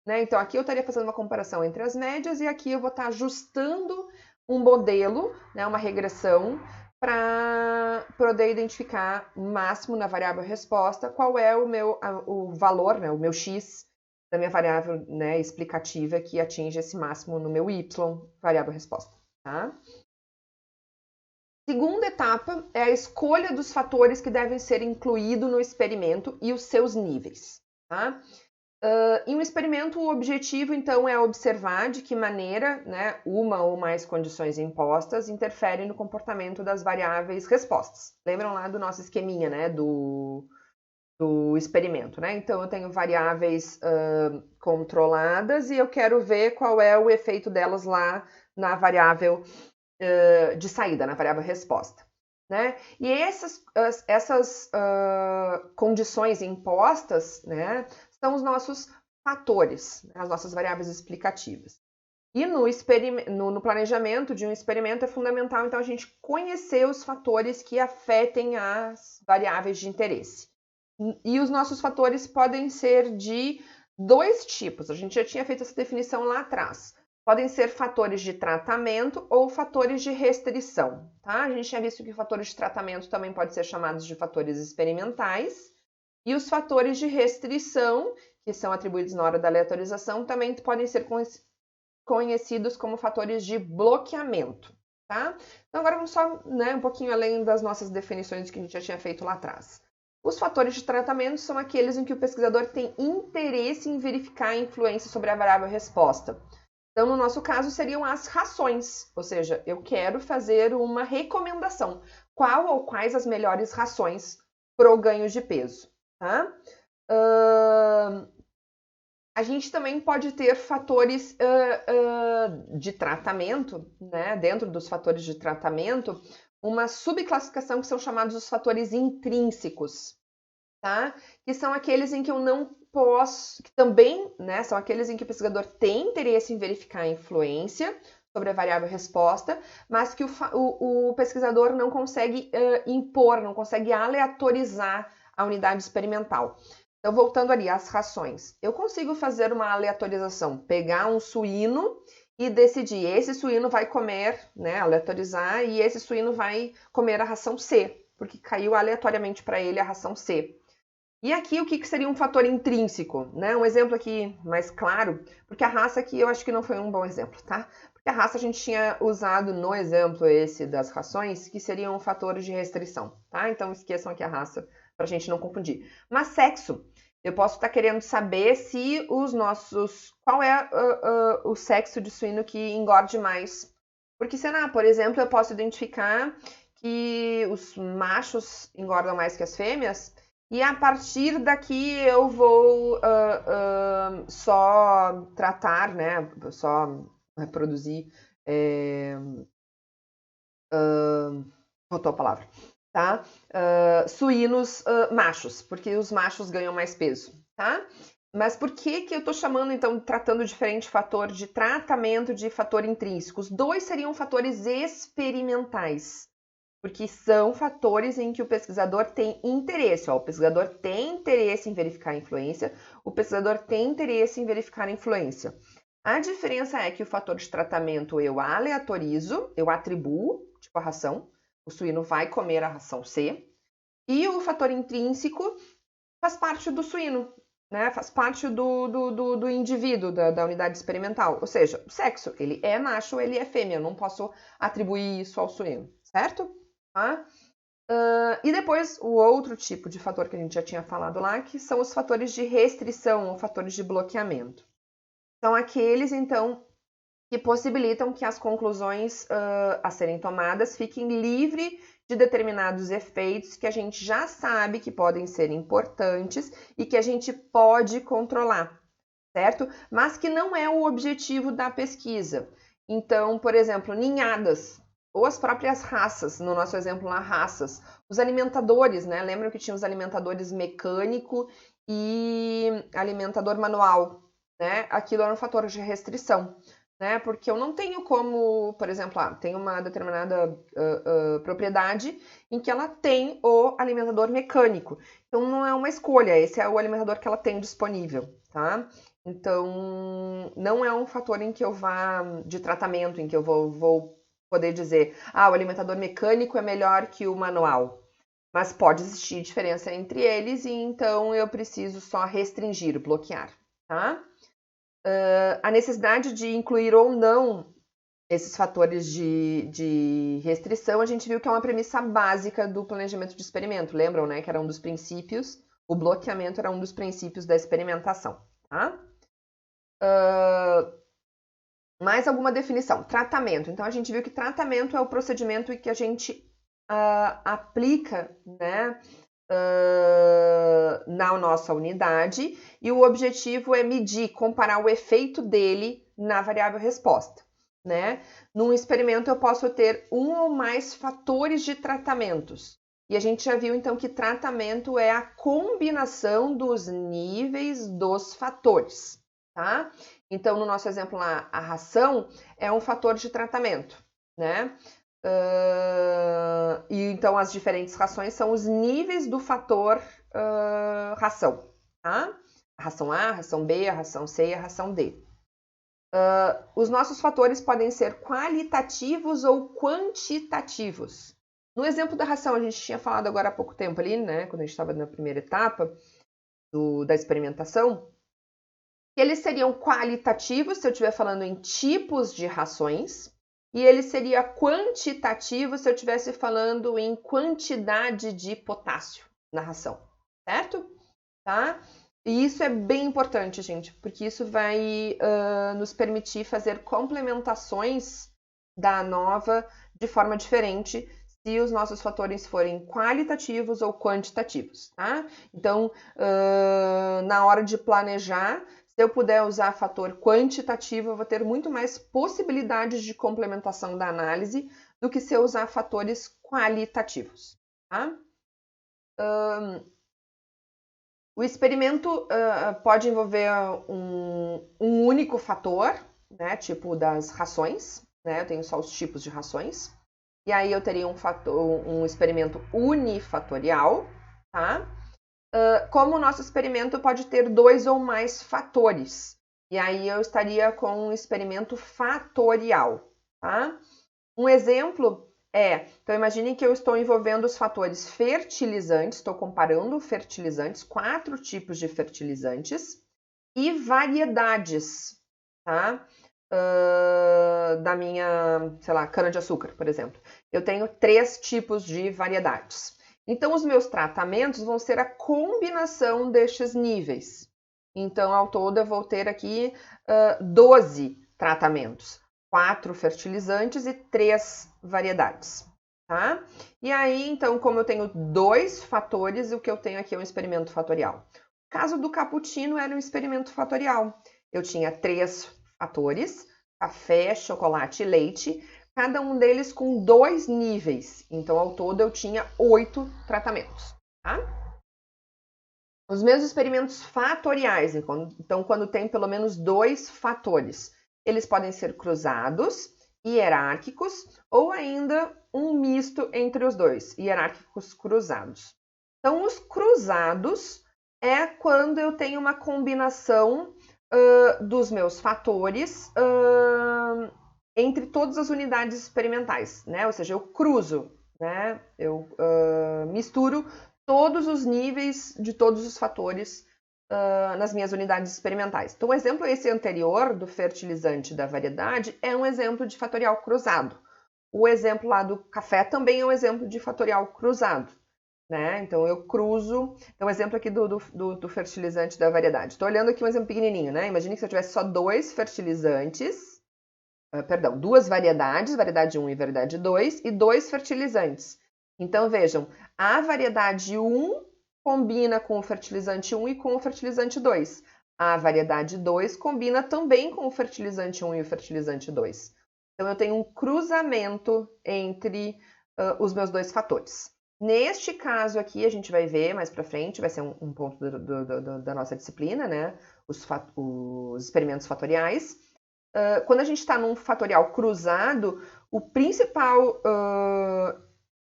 Speaker 1: Né? Então, aqui eu estaria fazendo uma comparação entre as médias e aqui eu vou estar ajustando um modelo, né, uma regressão, para poder identificar o máximo na variável resposta, qual é o valor, né, o meu x, da minha variável, né, explicativa que atinge esse máximo no meu y, variável resposta. Tá? Segunda etapa é a escolha dos fatores que devem ser incluídos no experimento e os seus níveis. Tá? Em um experimento, o objetivo, então, é observar de que maneira, né, uma ou mais condições impostas interferem no comportamento das variáveis respostas. Lembram lá do nosso esqueminha, né, do experimento, né? Então, eu tenho variáveis controladas e eu quero ver qual é o efeito delas lá na variável de saída, na variável resposta. Né? E essas condições impostas, né, são os nossos fatores, né, as nossas variáveis explicativas. E no planejamento de um experimento é fundamental, então, a gente conhecer os fatores que afetem as variáveis de interesse. E os nossos fatores podem ser de dois tipos. A gente já tinha feito essa definição lá atrás. Podem ser fatores de tratamento ou fatores de restrição. Tá? A gente tinha visto que fatores de tratamento também podem ser chamados de fatores experimentais. E os fatores de restrição, que são atribuídos na hora da aleatorização, também podem ser conhecidos como fatores de bloqueamento. Tá? Então, agora vamos só, né, um pouquinho além das nossas definições que a gente já tinha feito lá atrás. Os fatores de tratamento são aqueles em que o pesquisador tem interesse em verificar a influência sobre a variável resposta. Então, no nosso caso, seriam as rações, ou seja, eu quero fazer uma recomendação. Qual ou quais as melhores rações para o ganho de peso? Tá? A gente também pode ter fatores de tratamento, né? Dentro dos fatores de tratamento, uma subclassificação que são chamados os fatores intrínsecos. tá? Que são aqueles em que eu não posso, que também, né, são aqueles em que o pesquisador tem interesse em verificar a influência sobre a variável resposta, mas que o pesquisador não consegue impor, não consegue aleatorizar a unidade experimental. Então, voltando ali às rações, eu consigo fazer uma aleatorização, pegar um suíno e decidir, esse suíno vai comer, né, aleatorizar, e esse suíno vai comer a ração C, porque caiu aleatoriamente para ele a ração C. E aqui o que seria um fator intrínseco, né? Um exemplo aqui mais claro, porque a raça aqui eu acho que não foi um bom exemplo, tá? Porque a raça a gente tinha usado no exemplo esse das rações, que seriam fatores de restrição, tá? Então esqueçam aqui a raça, pra gente não confundir. Mas sexo, eu posso estar querendo saber se os nossos... Qual é o sexo de suíno que engorde mais. Porque, sei lá, por exemplo, eu posso identificar que os machos engordam mais que as fêmeas, e a partir daqui eu vou só tratar, né, só reproduzir, faltou a palavra, tá? Suínos machos, porque os machos ganham mais peso, tá? Mas por que eu estou chamando, então, tratando diferente fator de tratamento de fator intrínseco? Os dois seriam fatores experimentais, porque são fatores em que o pesquisador tem interesse. Ó, o pesquisador tem interesse em verificar a influência, o pesquisador tem interesse em verificar a influência. A diferença é que o fator de tratamento eu aleatorizo, eu atribuo, tipo a ração, o suíno vai comer a ração C, e o fator intrínseco faz parte do suíno, né? Faz parte do indivíduo, da unidade experimental. Ou seja, o sexo, ele é macho ou ele é fêmea, eu não posso atribuir isso ao suíno, certo? Tá? E depois o outro tipo de fator que a gente já tinha falado lá, que são os fatores de restrição ou fatores de bloqueamento. São aqueles, então, que possibilitam que as conclusões a serem tomadas fiquem livres de determinados efeitos que a gente já sabe que podem ser importantes e que a gente pode controlar, certo? Mas que não é o objetivo da pesquisa. Então, por exemplo, ninhadas, ou as próprias raças, no nosso exemplo lá, raças. Os alimentadores, né? Lembram que tinha os alimentadores mecânico e alimentador manual, né? Aquilo era um fator de restrição, né? Porque eu não tenho como, por exemplo, tem uma determinada propriedade em que ela tem o alimentador mecânico. Então, não é uma escolha, esse é o alimentador que ela tem disponível, tá? Então, não é um fator em que eu vá de tratamento, em que eu vou poder dizer, o alimentador mecânico é melhor que o manual. Mas pode existir diferença entre eles e então eu preciso só restringir, bloquear, tá? A necessidade de incluir ou não esses fatores de restrição, a gente viu que é uma premissa básica do planejamento de experimento. Lembram, né? Que era um dos princípios, o bloqueamento era um dos princípios da experimentação, tá? Mais alguma definição? Tratamento. Então, a gente viu que tratamento é o procedimento em que a gente aplica, né, na nossa unidade e o objetivo é medir, comparar o efeito dele na variável resposta, né? Num experimento eu posso ter um ou mais fatores de tratamentos. E a gente já viu então que tratamento é a combinação dos níveis dos fatores, tá? Então, no nosso exemplo lá, a ração é um fator de tratamento, né? E então as diferentes rações são os níveis do fator ração, tá? A ração A, a ração B, a ração C e a ração D. Os nossos fatores podem ser qualitativos ou quantitativos. No exemplo da ração, a gente tinha falado agora há pouco tempo ali, né? Quando a gente estava na primeira etapa da experimentação, que eles seriam qualitativos, se eu estiver falando em tipos de rações, e ele seria quantitativo se eu estivesse falando em quantidade de potássio na ração, certo? Tá? E isso é bem importante, gente, porque isso vai nos permitir fazer complementações da ANOVA de forma diferente se os nossos fatores forem qualitativos ou quantitativos, tá? Então, na hora de planejar, se eu puder usar fator quantitativo, eu vou ter muito mais possibilidades de complementação da análise do que se eu usar fatores qualitativos, tá? O experimento pode envolver um único fator, né, tipo das rações, né, eu tenho só os tipos de rações, e aí eu teria um experimento unifatorial, tá? Como o nosso experimento pode ter 2 ou mais fatores, e aí eu estaria com um experimento fatorial, tá? Um exemplo então imagine que eu estou envolvendo os fatores fertilizantes, estou comparando fertilizantes, 4 tipos de fertilizantes e variedades, tá? Da minha, sei lá, cana-de-açúcar, por exemplo. Eu tenho 3 tipos de variedades. Então, os meus tratamentos vão ser a combinação destes níveis. Então, ao todo, eu vou ter aqui 12 tratamentos. 4 fertilizantes e 3 variedades, tá? E aí, então, como eu tenho 2 fatores, o que eu tenho aqui é um experimento fatorial. O caso do cappuccino era um experimento fatorial. Eu tinha 3 fatores, café, chocolate e leite, cada um deles com 2 níveis. Então, ao todo, eu tinha 8 tratamentos, tá? Os meus experimentos fatoriais, então, quando tem pelo menos 2 fatores, eles podem ser cruzados, hierárquicos ou ainda um misto entre os dois, hierárquicos cruzados. Então, os cruzados é quando eu tenho uma combinação dos meus fatores entre todas as unidades experimentais, né? Ou seja, eu cruzo, né? Eu misturo todos os níveis de todos os fatores nas minhas unidades experimentais. Então, o exemplo esse anterior do fertilizante da variedade é um exemplo de fatorial cruzado. O exemplo lá do café também é um exemplo de fatorial cruzado, né? Então, eu cruzo. Então, o exemplo aqui do fertilizante da variedade. Estou olhando aqui um exemplo pequenininho, né? Imagine que se eu tivesse só 2 fertilizantes, perdão, 2 variedades, variedade 1 e variedade 2, e 2 fertilizantes. Então, vejam, a variedade 1 combina com o fertilizante 1 e com o fertilizante 2. A variedade 2 combina também com o fertilizante 1 e o fertilizante 2. Então, eu tenho um cruzamento entre os meus 2 fatores. Neste caso aqui, a gente vai ver mais para frente, vai ser um ponto da nossa disciplina, né? Os experimentos fatoriais. Quando a gente está num fatorial cruzado, o principal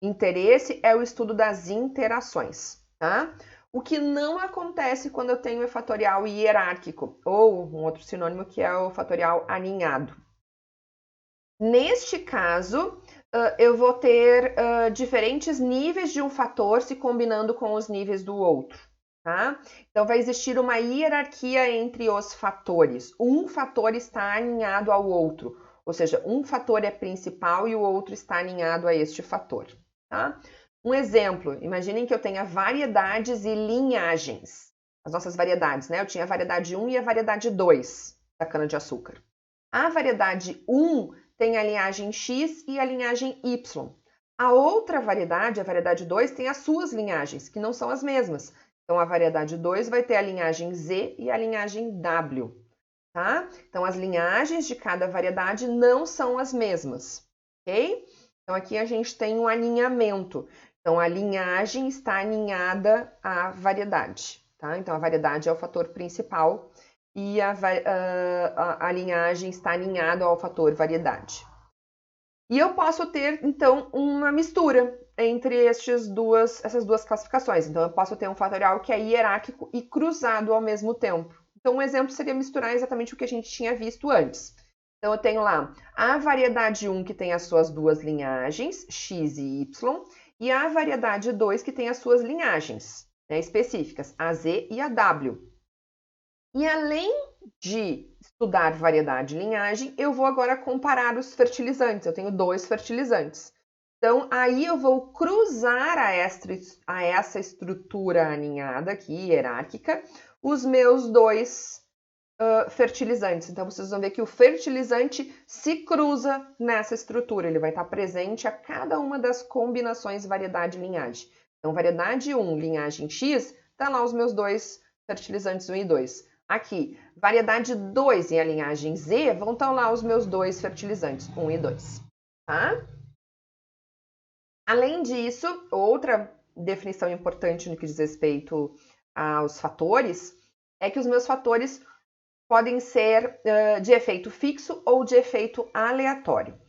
Speaker 1: interesse é o estudo das interações, tá? O que não acontece quando eu tenho o fatorial hierárquico, ou um outro sinônimo que é o fatorial aninhado. Neste caso, eu vou ter diferentes níveis de um fator se combinando com os níveis do outro. Tá? Então, vai existir uma hierarquia entre os fatores. Um fator está alinhado ao outro, ou seja, um fator é principal e o outro está alinhado a este fator. Tá? Um exemplo, imaginem que eu tenha variedades e linhagens. As nossas variedades, né? Eu tinha a variedade 1 e a variedade 2 da cana-de-açúcar. A variedade 1 tem a linhagem X e a linhagem Y. A outra variedade, a variedade 2, tem as suas linhagens, que não são as mesmas. Então, a variedade 2 vai ter a linhagem Z e a linhagem W, tá? Então, as linhagens de cada variedade não são as mesmas, ok? Então, aqui a gente tem um aninhamento. Então, a linhagem está aninhada à variedade, tá? Então, a variedade é o fator principal e a linhagem está alinhada ao fator variedade. E eu posso ter, então, uma mistura entre essas duas classificações. Então, eu posso ter um fatorial que é hierárquico e cruzado ao mesmo tempo. Então, um exemplo seria misturar exatamente o que a gente tinha visto antes. Então, eu tenho lá a variedade 1 que tem as suas duas linhagens, X e Y, e a variedade 2 que tem as suas linhagens, né, específicas, a Z e a W. E além de estudar variedade e linhagem, eu vou agora comparar os fertilizantes. Eu tenho 2 fertilizantes. Então, aí eu vou cruzar a essa estrutura aninhada aqui, hierárquica, os meus 2 fertilizantes. Então, vocês vão ver que o fertilizante se cruza nessa estrutura. Ele vai estar presente a cada uma das combinações variedade e linhagem. Então, variedade 1, linhagem X, está lá os meus 2 fertilizantes 1 e 2. Aqui, variedade 2 e a linhagem Z, vão estar lá os meus 2 fertilizantes, 1 e 2, tá? Além disso, outra definição importante no que diz respeito aos fatores, é que os meus fatores podem ser de efeito fixo ou de efeito aleatório.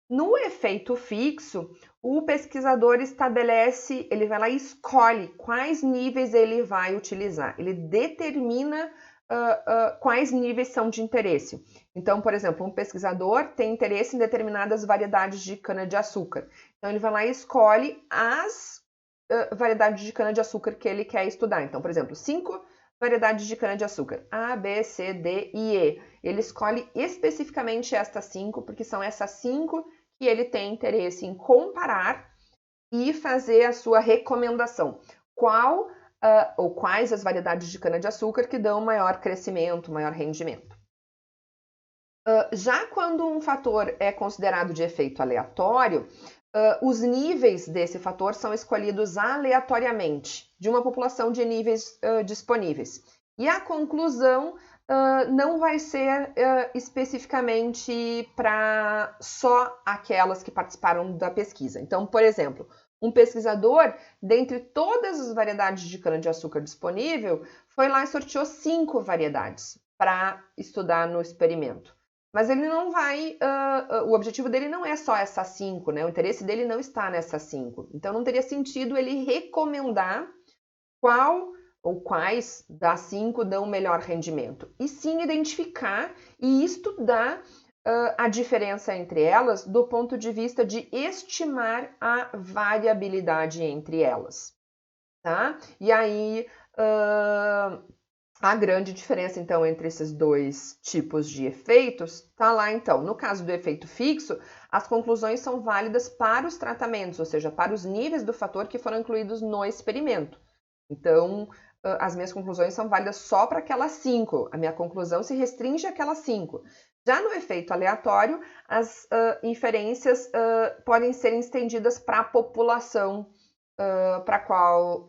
Speaker 1: No efeito fixo, o pesquisador estabelece, ele vai lá e escolhe quais níveis ele vai utilizar. Ele determina quais níveis são de interesse. Então, por exemplo, um pesquisador tem interesse em determinadas variedades de cana-de-açúcar. Então, ele vai lá e escolhe as variedades de cana-de-açúcar que ele quer estudar. Então, por exemplo, 5 variedades de cana-de-açúcar, A, B, C, D e E. Ele escolhe especificamente estas 5, porque são essas 5 que ele tem interesse em comparar e fazer a sua recomendação. Qual ou quais as variedades de cana-de-açúcar que dão maior crescimento, maior rendimento. Já quando um fator é considerado de efeito aleatório, os níveis desse fator são escolhidos aleatoriamente de uma população de níveis disponíveis. E a conclusão não vai ser especificamente para só aquelas que participaram da pesquisa. Então, por exemplo, um pesquisador, dentre todas as variedades de cana-de-açúcar disponível, foi lá e sorteou 5 variedades para estudar no experimento. Mas ele não vai, o objetivo dele não é só essas 5, né? O interesse dele não está nessas 5. Então, não teria sentido ele recomendar qual ou quais das 5 dão o melhor rendimento. E sim identificar e estudar a diferença entre elas do ponto de vista de estimar a variabilidade entre elas, tá? E aí, a grande diferença, então, entre esses dois tipos de efeitos está lá, então. No caso do efeito fixo, as conclusões são válidas para os tratamentos, ou seja, para os níveis do fator que foram incluídos no experimento. Então, as minhas conclusões são válidas só para aquelas 5. A minha conclusão se restringe àquelas 5. Já no efeito aleatório, as inferências podem ser estendidas para a população para a qual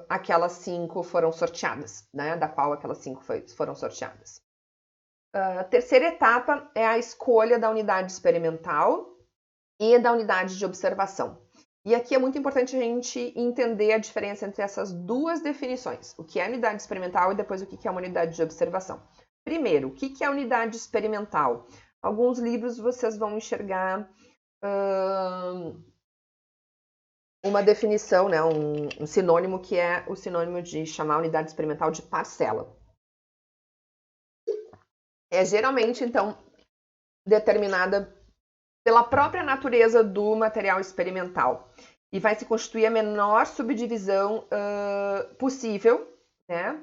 Speaker 1: aquelas 5 foram sorteadas, né? Da qual aquelas 5 foram sorteadas. A terceira etapa é a escolha da unidade experimental e da unidade de observação. E aqui é muito importante a gente entender a diferença entre essas duas definições. O que é unidade experimental e depois o que é uma unidade de observação. Primeiro, o que é unidade experimental? Alguns livros vocês vão enxergar uma definição, né, um sinônimo que é o sinônimo de chamar a unidade experimental de parcela. É geralmente, então, determinada pela própria natureza do material experimental e vai se constituir a menor subdivisão possível, né,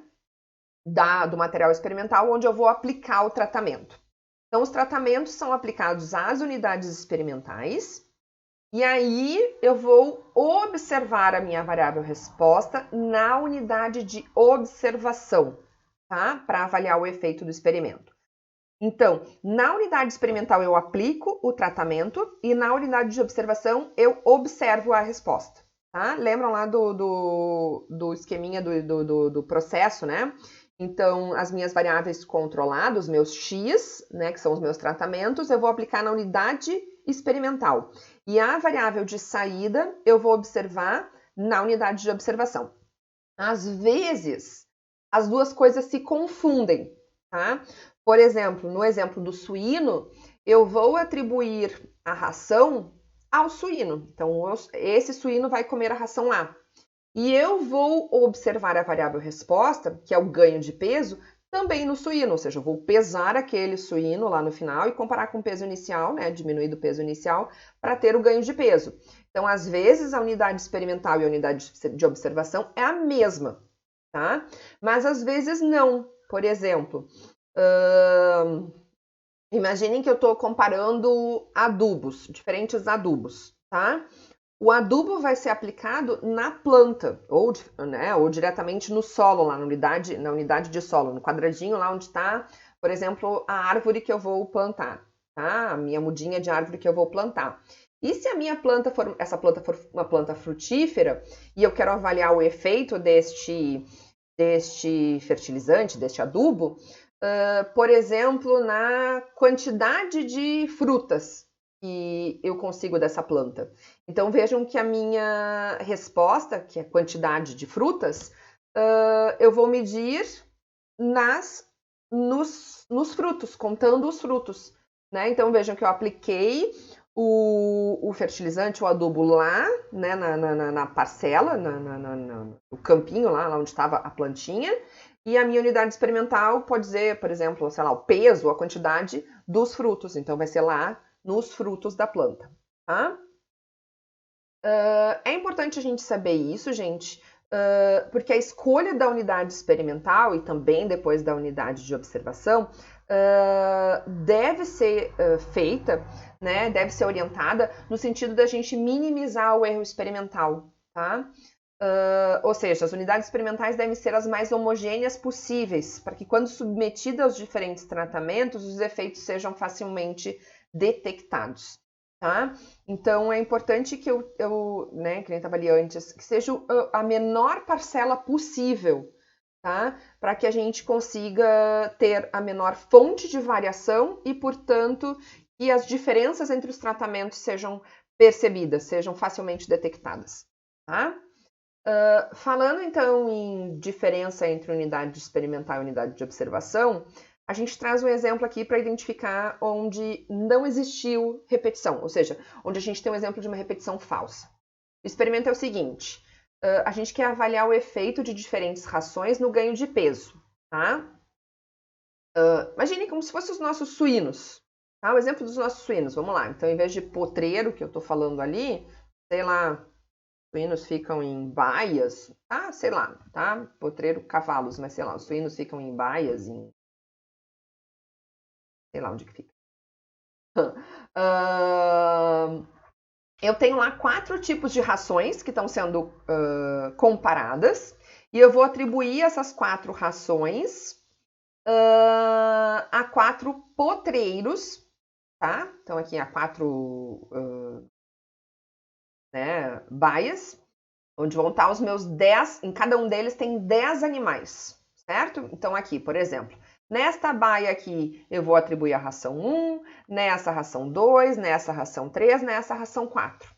Speaker 1: do material experimental onde eu vou aplicar o tratamento. Então, os tratamentos são aplicados às unidades experimentais e aí eu vou observar a minha variável resposta na unidade de observação, tá? Para avaliar o efeito do experimento. Então, na unidade experimental eu aplico o tratamento e na unidade de observação eu observo a resposta, tá? Lembram lá do esqueminha do processo, né? Então, as minhas variáveis controladas, os meus X, né, que são os meus tratamentos, eu vou aplicar na unidade experimental. E a variável de saída eu vou observar na unidade de observação. Às vezes, as duas coisas se confundem, tá? Por exemplo, no exemplo do suíno, eu vou atribuir a ração ao suíno. Então, esse suíno vai comer a ração A. E eu vou observar a variável resposta, que é o ganho de peso, também no suíno, ou seja, eu vou pesar aquele suíno lá no final e comparar com o peso inicial, né, diminuir do peso inicial, para ter o ganho de peso. Então, às vezes, a unidade experimental e a unidade de observação é a mesma, tá? Mas às vezes não. Por exemplo, imaginem que eu estou comparando adubos, diferentes adubos, tá? O adubo vai ser aplicado na planta, ou diretamente no solo, lá na unidade de solo, no quadradinho lá onde está, por exemplo, a árvore que eu vou plantar, tá? A minha mudinha de árvore que eu vou plantar. E se a minha planta for uma planta frutífera e eu quero avaliar o efeito deste fertilizante, deste adubo, por exemplo, na quantidade de frutas que eu consigo dessa planta. Então, vejam que a minha resposta, que é a quantidade de frutas, eu vou medir nos frutos, contando os frutos, né? Então vejam que eu apliquei o fertilizante, o adubo lá, né, na parcela, no campinho lá onde estava a plantinha, e a minha unidade experimental pode dizer, por exemplo, sei lá, o peso, a quantidade dos frutos, então vai ser lá nos frutos da planta, tá? É importante a gente saber isso, gente, porque a escolha da unidade experimental e também depois da unidade de observação deve ser feita, né, deve ser orientada no sentido da gente minimizar o erro experimental, tá? Ou seja, as unidades experimentais devem ser as mais homogêneas possíveis, para que quando submetida aos diferentes tratamentos, os efeitos sejam facilmente detectados. Tá? Então é importante que né, que nem estava ali antes, que seja a menor parcela possível, tá? Para que a gente consiga ter a menor fonte de variação e, portanto, que as diferenças entre os tratamentos sejam percebidas, sejam facilmente detectadas, tá? Falando então em diferença entre unidade experimental e unidade de observação, a gente traz um exemplo aqui para identificar onde não existiu repetição, ou seja, onde a gente tem um exemplo de uma repetição falsa. O experimento é o seguinte: a gente quer avaliar o efeito de diferentes rações no ganho de peso, tá? Imagine como se fossem os nossos suínos, tá? O exemplo dos nossos suínos, vamos lá. Então, em vez de potreiro, que eu estou falando ali, sei lá, suínos ficam em baias, tá? Sei lá, tá? Potreiro, cavalos, mas sei lá, os suínos ficam em baias, em sei lá onde que fica. Eu tenho lá 4 tipos de rações que estão sendo comparadas e eu vou atribuir essas 4 rações a 4 potreiros, tá? Então aqui há 4 né, baias, onde vão estar os meus 10, em cada um deles tem 10 animais, certo? Então aqui, por exemplo, nesta baia aqui eu vou atribuir a ração 1, nessa ração 2, nessa ração 3, nessa ração 4.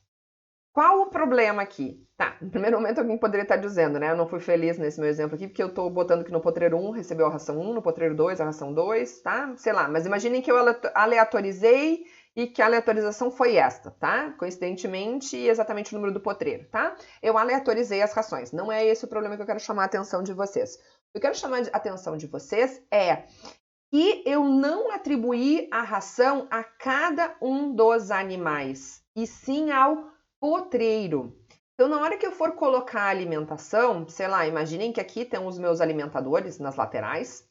Speaker 1: Qual o problema aqui? Tá, no primeiro momento alguém poderia estar dizendo, né? Eu não fui feliz nesse meu exemplo aqui, porque eu tô botando que no potreiro 1 recebeu a ração 1, no potreiro 2 a ração 2, tá? Sei lá, mas imaginem que eu aleatorizei e que a aleatorização foi esta, tá? Coincidentemente, exatamente o número do potreiro, tá? Eu aleatorizei as rações. Não é esse o problema que eu quero chamar a atenção de vocês. O que eu quero chamar a atenção de vocês é que eu não atribuí a ração a cada um dos animais, e sim ao potreiro. Então, na hora que eu for colocar a alimentação, sei lá, imaginem que aqui tem os meus alimentadores nas laterais,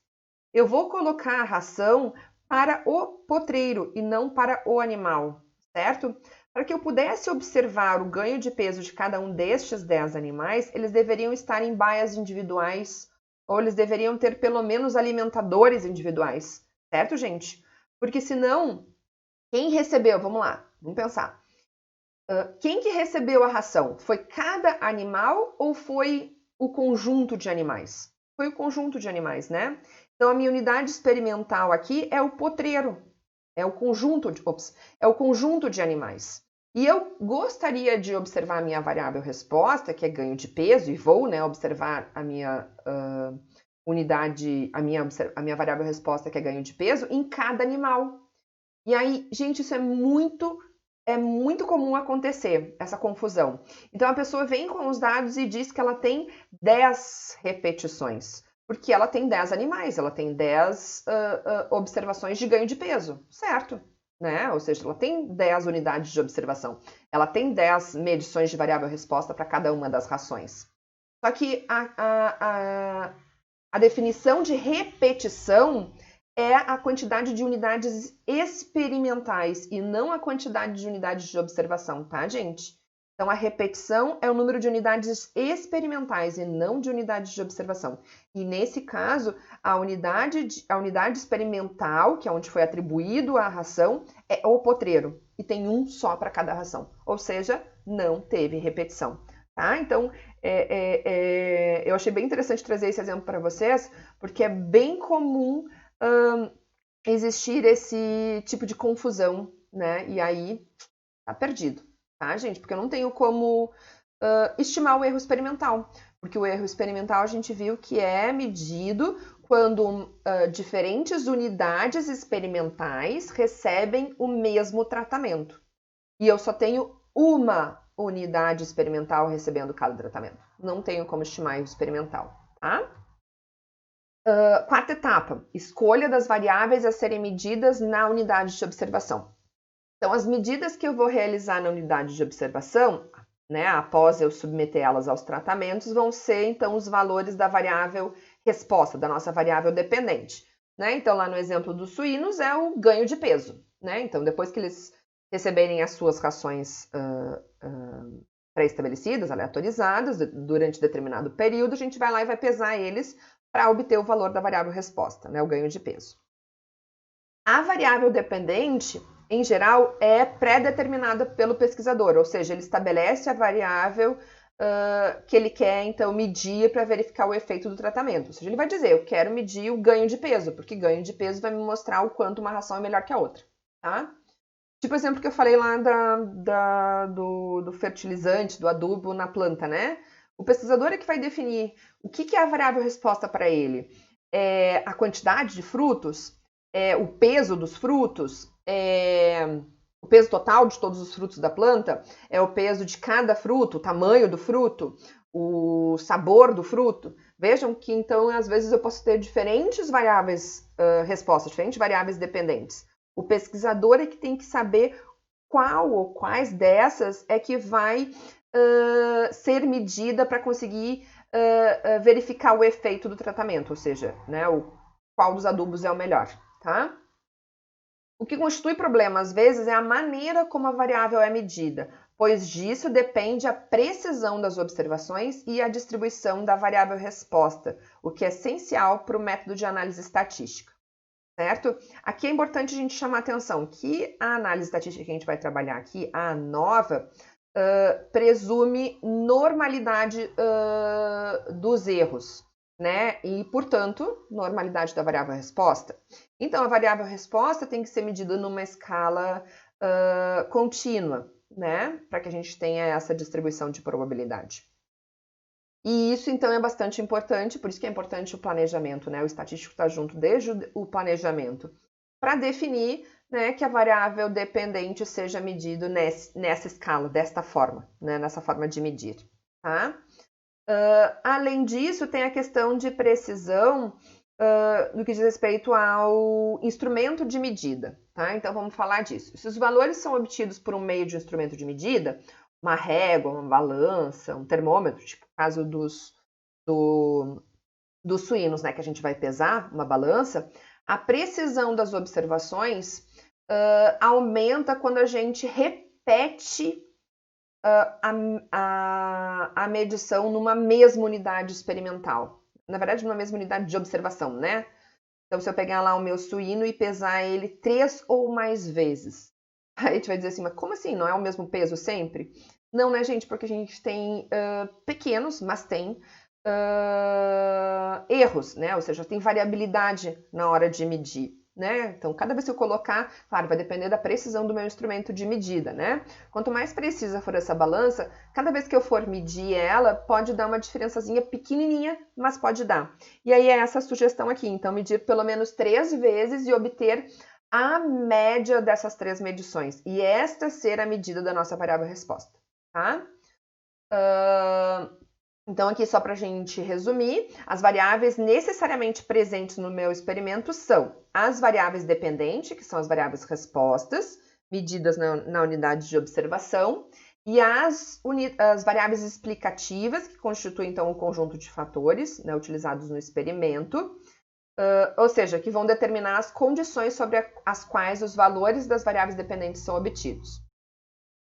Speaker 1: eu vou colocar a ração para o potreiro e não para o animal, certo? Para que eu pudesse observar o ganho de peso de cada um destes 10 animais, eles deveriam estar em baias individuais, ou eles deveriam ter pelo menos alimentadores individuais, certo, gente? Porque senão, quem recebeu, vamos lá, vamos pensar. Quem que recebeu a ração? Foi cada animal ou foi o conjunto de animais? Foi o conjunto de animais, né? Então, a minha unidade experimental aqui é o potreiro, é o conjunto de animais. E eu gostaria de observar a minha variável resposta, que é ganho de peso, e vou, né, observar a minha unidade, a minha variável resposta, que é ganho de peso, em cada animal. E aí, gente, isso é muito comum acontecer, essa confusão. Então, a pessoa vem com os dados e diz que ela tem 10 repetições, porque ela tem 10 animais, ela tem 10 observações de ganho de peso, certo? Né? Ou seja, ela tem 10 unidades de observação, ela tem 10 medições de variável resposta para cada uma das rações. Só que a definição de repetição é a quantidade de unidades experimentais e não a quantidade de unidades de observação, tá, gente? Então, a repetição é o número de unidades experimentais e não de unidades de observação. E, nesse caso, a unidade experimental, que é onde foi atribuído a ração, é o potreiro. E tem um só para cada ração. Ou seja, não teve repetição. Tá? Então, eu achei bem interessante trazer esse exemplo para vocês, porque é bem comum existir esse tipo de confusão, né? E aí tá perdido, tá, gente? Porque eu não tenho como estimar o erro experimental. Porque o erro experimental a gente viu que é medido quando diferentes unidades experimentais recebem o mesmo tratamento. E eu só tenho uma unidade experimental recebendo cada tratamento. Não tenho como estimar erro experimental, tá? Quarta etapa, escolha das variáveis a serem medidas na unidade de observação. Então, as medidas que eu vou realizar na unidade de observação, né, após eu submeter elas aos tratamentos, vão ser, então, os valores da variável resposta, da nossa variável dependente. Né? Então, lá no exemplo dos suínos, é o ganho de peso. Né? Então, depois que eles receberem as suas rações pré-estabelecidas, aleatorizadas, durante determinado período, a gente vai lá e vai pesar eles para obter o valor da variável resposta, né, o ganho de peso. A variável dependente, em geral, é pré-determinada pelo pesquisador, ou seja, ele estabelece a variável que ele quer, então, medir para verificar o efeito do tratamento. Ou seja, ele vai dizer, eu quero medir o ganho de peso, porque ganho de peso vai me mostrar o quanto uma ração é melhor que a outra, tá? Tipo o exemplo que eu falei lá do fertilizante, do adubo na planta, né? O pesquisador é que vai definir o que é a variável resposta para ele. É a quantidade de frutos, o peso dos frutos, o peso total de todos os frutos da planta, é o peso de cada fruto, o tamanho do fruto, o sabor do fruto. Vejam que, então, às vezes eu posso ter diferentes variáveis respostas, diferentes variáveis dependentes. O pesquisador é que tem que saber qual ou quais dessas é que vai ser medida para conseguir verificar o efeito do tratamento, ou seja, né, qual dos adubos é o melhor, tá? O que constitui problema, às vezes, é a maneira como a variável é medida, pois disso depende a precisão das observações e a distribuição da variável resposta, o que é essencial para o método de análise estatística. Certo? Aqui é importante a gente chamar a atenção que a análise estatística que a gente vai trabalhar aqui, a nova, presume normalidade dos erros, né? E, portanto, normalidade da variável resposta. Então, a variável resposta tem que ser medida numa escala contínua, né? Para que a gente tenha essa distribuição de probabilidade. E isso, então, é bastante importante, por isso que é importante o planejamento, né? O estatístico está junto desde o planejamento, para definir, né, que a variável dependente seja medida nessa escala, desta forma, né? Nessa forma de medir, tá? Além disso, tem a questão de precisão no que diz respeito ao instrumento de medida, tá? Então, vamos falar disso. Se os valores são obtidos por um meio de instrumento de medida, uma régua, uma balança, um termômetro, tipo o caso dos suínos, né, que a gente vai pesar, uma balança, a precisão das observações aumenta quando a gente repete a medição numa mesma unidade experimental. Na verdade, numa mesma unidade de observação, né? Então, se eu pegar lá o meu suíno e pesar ele 3 ou mais vezes, aí a gente vai dizer assim, mas como assim? Não é o mesmo peso sempre? Não, né, gente? Porque a gente tem pequenos, mas tem erros, né? Ou seja, tem variabilidade na hora de medir, né? Então, cada vez que eu colocar, claro, vai depender da precisão do meu instrumento de medida, né? Quanto mais precisa for essa balança, cada vez que eu for medir ela, pode dar uma diferençazinha pequenininha, mas pode dar. E aí é essa sugestão aqui, então, medir pelo menos 3 vezes e obter a média dessas 3 medições. E esta ser a medida da nossa variável resposta, tá? Então, aqui só para a gente resumir, as variáveis necessariamente presentes no meu experimento são as variáveis dependentes, que são as variáveis respostas, medidas na unidade de observação, e as variáveis explicativas, que constituem, então, um conjunto de fatores, né, utilizados no experimento, ou seja, que vão determinar as condições sobre as quais os valores das variáveis dependentes são obtidos.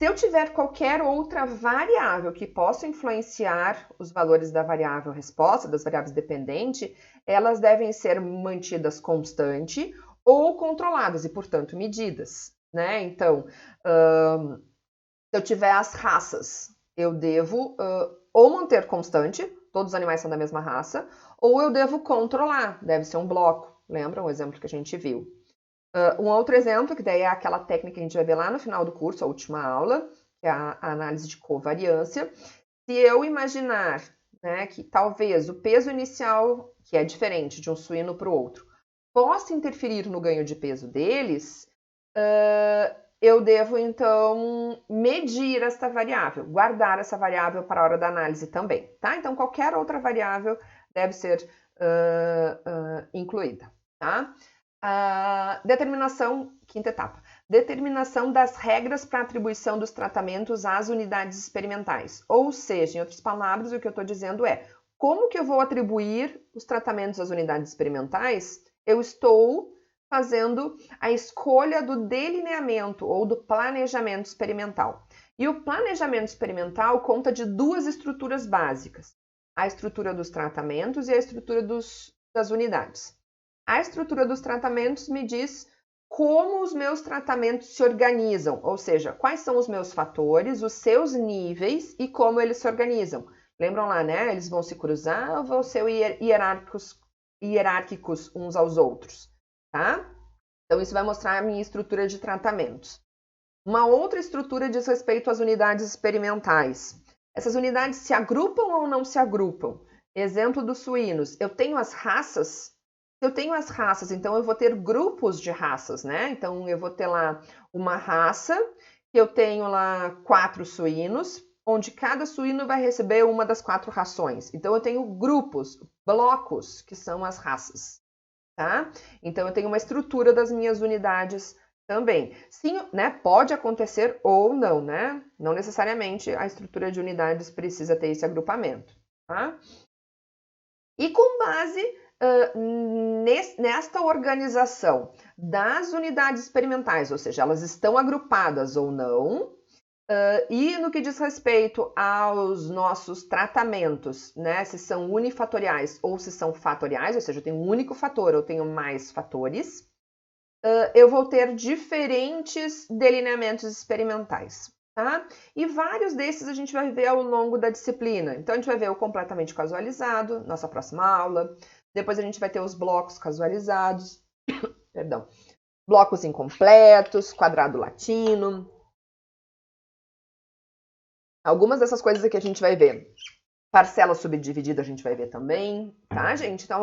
Speaker 1: Se eu tiver qualquer outra variável que possa influenciar os valores da variável resposta, das variáveis dependentes, elas devem ser mantidas constante ou controladas e, portanto, medidas, né? Então, se eu tiver as raças, eu devo ou manter constante, todos os animais são da mesma raça, ou eu devo controlar, deve ser um bloco. Lembra o exemplo que a gente viu? Um outro exemplo, que daí é aquela técnica que a gente vai ver lá no final do curso, a última aula, que é a análise de covariância. Se eu imaginar, né, que talvez o peso inicial, que é diferente de um suíno para o outro, possa interferir no ganho de peso deles, eu devo, então, medir esta variável, guardar essa variável para a hora da análise também, tá? Então, qualquer outra variável deve ser incluída, tá? Determinação, quinta etapa. Determinação das regras para atribuição dos tratamentos às unidades experimentais. Ou seja, em outras palavras, o que eu estou dizendo é, como que eu vou atribuir os tratamentos às unidades experimentais? Eu estou fazendo a escolha do delineamento ou do planejamento experimental. E o planejamento experimental conta de duas estruturas básicas, a estrutura dos tratamentos e a estrutura das unidades. A estrutura dos tratamentos me diz como os meus tratamentos se organizam, ou seja, quais são os meus fatores, os seus níveis e como eles se organizam. Lembram lá, né? Eles vão se cruzar ou vão ser hierárquicos uns aos outros, tá? Então, isso vai mostrar a minha estrutura de tratamentos. Uma outra estrutura diz respeito às unidades experimentais. Essas unidades se agrupam ou não se agrupam? Exemplo dos suínos. Eu tenho as raças. Se eu tenho as raças, então eu vou ter grupos de raças, né? Então, eu vou ter lá uma raça, que eu tenho lá 4 suínos, onde cada suíno vai receber uma das 4 rações. Então, eu tenho grupos, blocos, que são as raças, tá? Então, eu tenho uma estrutura das minhas unidades também. Sim, né? Pode acontecer ou não, né? Não necessariamente a estrutura de unidades precisa ter esse agrupamento, tá? E com base nesta organização das unidades experimentais, ou seja, elas estão agrupadas ou não, e no que diz respeito aos nossos tratamentos, né, se são unifatoriais ou se são fatoriais, ou seja, eu tenho um único fator ou tenho mais fatores, eu vou ter diferentes delineamentos experimentais, tá? E vários desses a gente vai ver ao longo da disciplina. Então, a gente vai ver o completamente casualizado, nossa próxima aula. Depois a gente vai ter os blocos casualizados, perdão, blocos incompletos, quadrado latino. Algumas dessas coisas aqui a gente vai ver. Parcela subdividida a gente vai ver também, tá, gente? Então,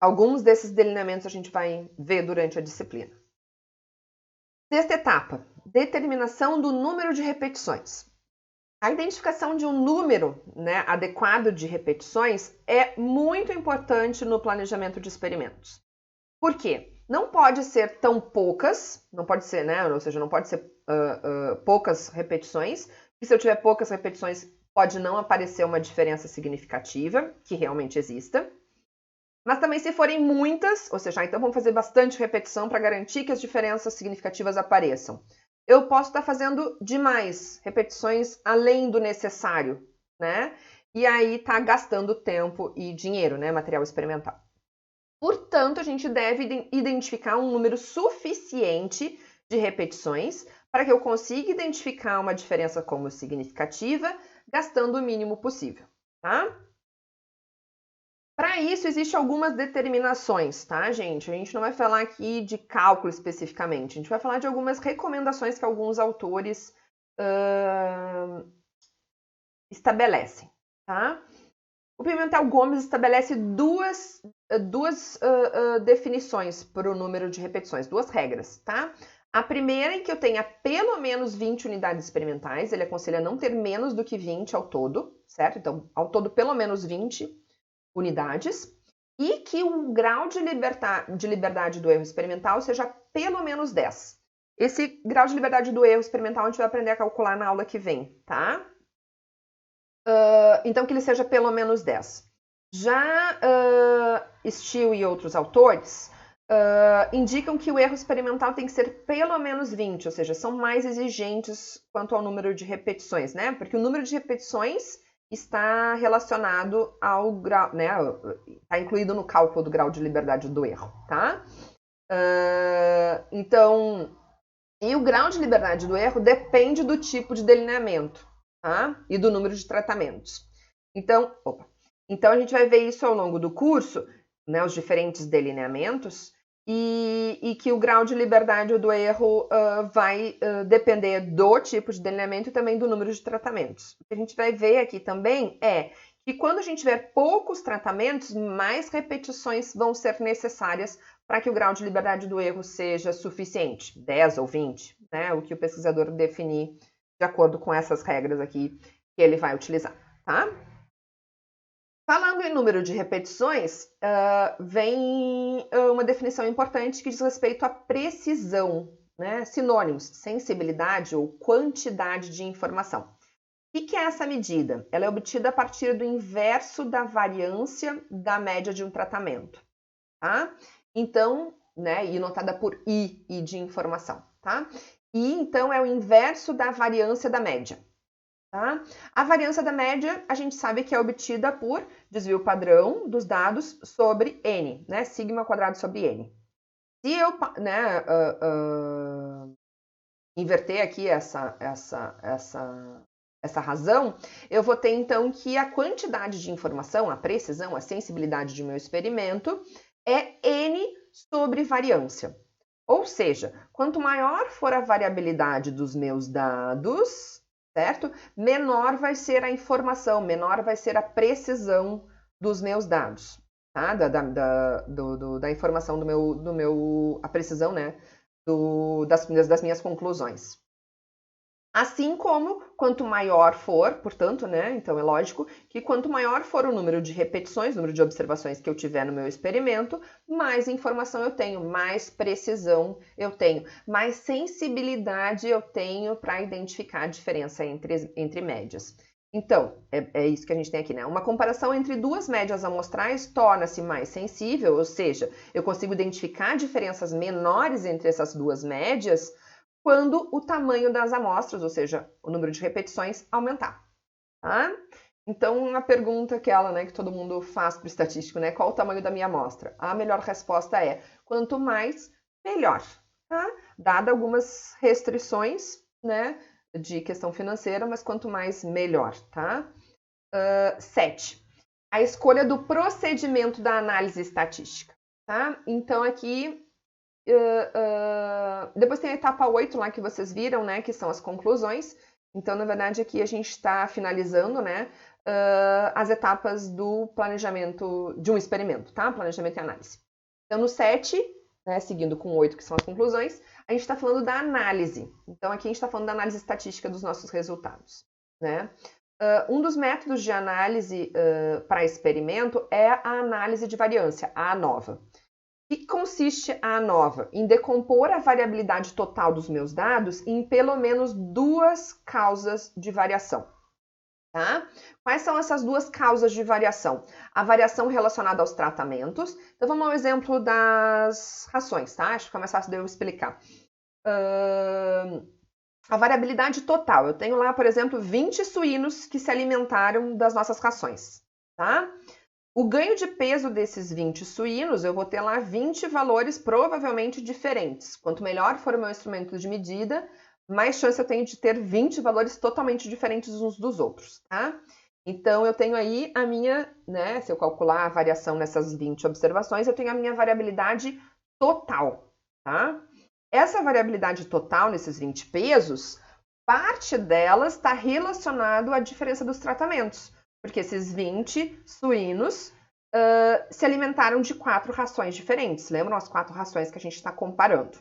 Speaker 1: alguns desses delineamentos a gente vai ver durante a disciplina. Sexta etapa, determinação do número de repetições. A identificação de um número, né, adequado de repetições é muito importante no planejamento de experimentos. Por quê? Não pode ser tão poucas, não pode ser, né, ou seja, não pode ser poucas repetições, e se eu tiver poucas repetições, pode não aparecer uma diferença significativa, que realmente exista. Mas também se forem muitas, ou seja, então vamos fazer bastante repetição para garantir que as diferenças significativas apareçam. Eu posso estar fazendo demais repetições além do necessário, né? E aí tá gastando tempo e dinheiro, né? Material experimental. Portanto, a gente deve identificar um número suficiente de repetições para que eu consiga identificar uma diferença como significativa, gastando o mínimo possível, tá? Para isso, existem algumas determinações, tá, gente? A gente não vai falar aqui de cálculo especificamente, a gente vai falar de algumas recomendações que alguns autores estabelecem, tá? O Pimentel Gomes estabelece duas definições para o número de repetições, duas regras, tá? A primeira é que eu tenha pelo menos 20 unidades experimentais, ele aconselha não ter menos do que 20 ao todo, certo? Então, ao todo, pelo menos 20 unidades, e que o grau de liberdade do erro experimental seja pelo menos 10. Esse grau de liberdade do erro experimental a gente vai aprender a calcular na aula que vem, tá? Então, que ele seja pelo menos 10. Já Steele e outros autores indicam que o erro experimental tem que ser pelo menos 20, ou seja, são mais exigentes quanto ao número de repetições, né? Porque o número de repetições está relacionado ao grau, né? Está incluído no cálculo do grau de liberdade do erro, tá? Então, e o grau de liberdade do erro depende do tipo de delineamento, tá? E do número de tratamentos. Então, a gente vai ver isso ao longo do curso, né? Os diferentes delineamentos. e que o grau de liberdade do erro vai depender do tipo de delineamento e também do número de tratamentos. O que a gente vai ver aqui também é que quando a gente tiver poucos tratamentos, mais repetições vão ser necessárias para que o grau de liberdade do erro seja suficiente, 10 ou 20, né? O que o pesquisador definir de acordo com essas regras aqui que ele vai utilizar, tá? Falando em número de repetições, vem uma definição importante que diz respeito à precisão, né? Sinônimos, sensibilidade ou quantidade de informação. O que é essa medida? Ela é obtida a partir do inverso da variância da média de um tratamento, tá? Então, né, e notada por I de informação, tá? E então é o inverso da variância da média. Tá? A variância da média, a gente sabe que é obtida por desvio padrão dos dados sobre N, né? Sigma quadrado sobre N. Se eu né, inverter aqui essa razão, eu vou ter então que a quantidade de informação, a precisão, a sensibilidade de meu experimento é N sobre variância. Ou seja, quanto maior for a variabilidade dos meus dados, certo? Menor vai ser a informação, menor vai ser a precisão dos meus dados, tá? Da informação a precisão, né? Das minhas conclusões. Assim como, quanto maior for, portanto, né? Então é lógico que quanto maior for o número de repetições, o número de observações que eu tiver no meu experimento, mais informação eu tenho, mais precisão eu tenho, mais sensibilidade eu tenho para identificar a diferença entre médias. Então, é isso que a gente tem aqui, né? Uma comparação entre duas médias amostrais torna-se mais sensível, ou seja, eu consigo identificar diferenças menores entre essas duas médias quando o tamanho das amostras, ou seja, o número de repetições, aumentar. Tá? Então, uma pergunta aquela, né, que todo mundo faz para o estatístico, né? Qual o tamanho da minha amostra? A melhor resposta é, quanto mais, melhor. Tá? Dada algumas restrições, né, de questão financeira, mas quanto mais, melhor. Tá? 7. A escolha do procedimento da análise estatística. Tá? Então, aqui depois tem a etapa 8 lá que vocês viram, né? Que são as conclusões. Então, na verdade, aqui a gente está finalizando, né? As etapas do planejamento de um experimento, tá? Planejamento e análise. Então, no 7, né, seguindo com 8, que são as conclusões, a gente está falando da análise. Então, aqui a gente está falando da análise estatística dos nossos resultados, né? Um dos métodos de análise para experimento é a análise de variância, a ANOVA. O que consiste a ANOVA? Em decompor a variabilidade total dos meus dados em pelo menos duas causas de variação. Tá? Quais são essas duas causas de variação? A variação relacionada aos tratamentos. Então, vamos ao exemplo das rações, tá? Acho que fica mais fácil de eu explicar. A variabilidade total. Eu tenho lá, por exemplo, 20 suínos que se alimentaram das nossas rações, tá? O ganho de peso desses 20 suínos, eu vou ter lá 20 valores provavelmente diferentes. Quanto melhor for o meu instrumento de medida, mais chance eu tenho de ter 20 valores totalmente diferentes uns dos outros, tá? Então, eu tenho aí a minha, né, se eu calcular a variação nessas 20 observações, eu tenho a minha variabilidade total, tá? Essa variabilidade total nesses 20 pesos, parte delas está relacionado à diferença dos tratamentos. Porque esses 20 suínos se alimentaram de 4 rações diferentes. Lembram as 4 rações que a gente está comparando?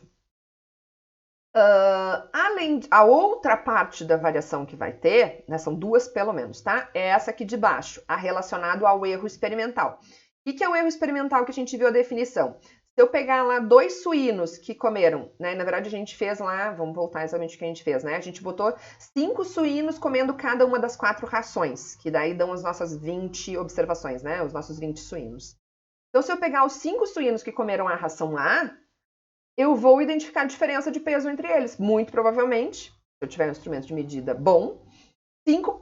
Speaker 1: A outra parte da variação que vai ter, né, são duas pelo menos, tá? É essa aqui de baixo, a relacionado ao erro experimental. O que é o erro experimental que a gente viu a definição? Se eu pegar lá 2 suínos que comeram, né? Na verdade, a gente fez lá, vamos voltar exatamente o que a gente fez, né? A gente botou 5 suínos comendo cada uma das 4 rações, que daí dão as nossas 20 observações, né? Os nossos 20 suínos. Então, se eu pegar os 5 suínos que comeram a ração A, eu vou identificar a diferença de peso entre eles. Muito provavelmente, se eu tiver um instrumento de medida bom, 5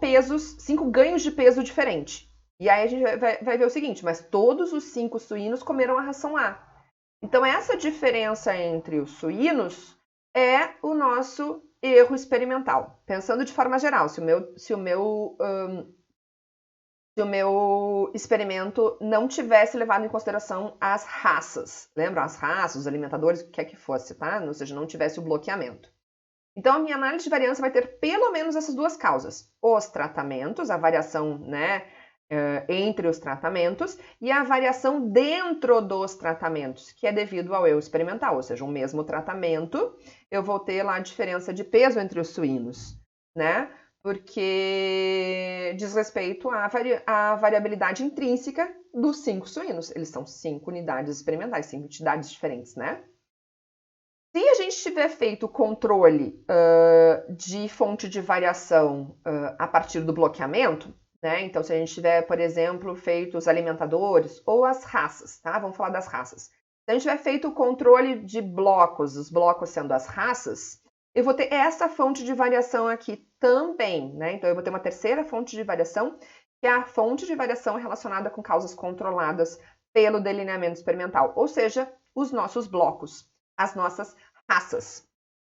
Speaker 1: ganhos de peso diferente. E aí a gente vai ver o seguinte, mas todos os 5 suínos comeram a ração A. Então, essa diferença entre os suínos é o nosso erro experimental. Pensando de forma geral, se o se o meu experimento não tivesse levado em consideração as raças. Lembra? As raças, os alimentadores, o que quer que fosse, tá? Ou seja, não tivesse o bloqueamento. Então, a minha análise de variância vai ter pelo menos essas duas causas. Os tratamentos, a variação, né, entre os tratamentos, e a variação dentro dos tratamentos, que é devido ao erro experimental. Ou seja, o mesmo tratamento, eu vou ter lá a diferença de peso entre os suínos, né? Porque diz respeito à variabilidade intrínseca dos 5 suínos. Eles são 5 unidades experimentais, 5 entidades diferentes, né? Se a gente tiver feito o controle de fonte de variação a partir do bloqueamento, né? Então, se a gente tiver, por exemplo, feito os alimentadores ou as raças, tá? Vamos falar das raças. Se a gente tiver feito o controle de blocos, os blocos sendo as raças, eu vou ter essa fonte de variação aqui também, né? Então, eu vou ter uma terceira fonte de variação, que é a fonte de variação relacionada com causas controladas pelo delineamento experimental, ou seja, os nossos blocos, as nossas raças.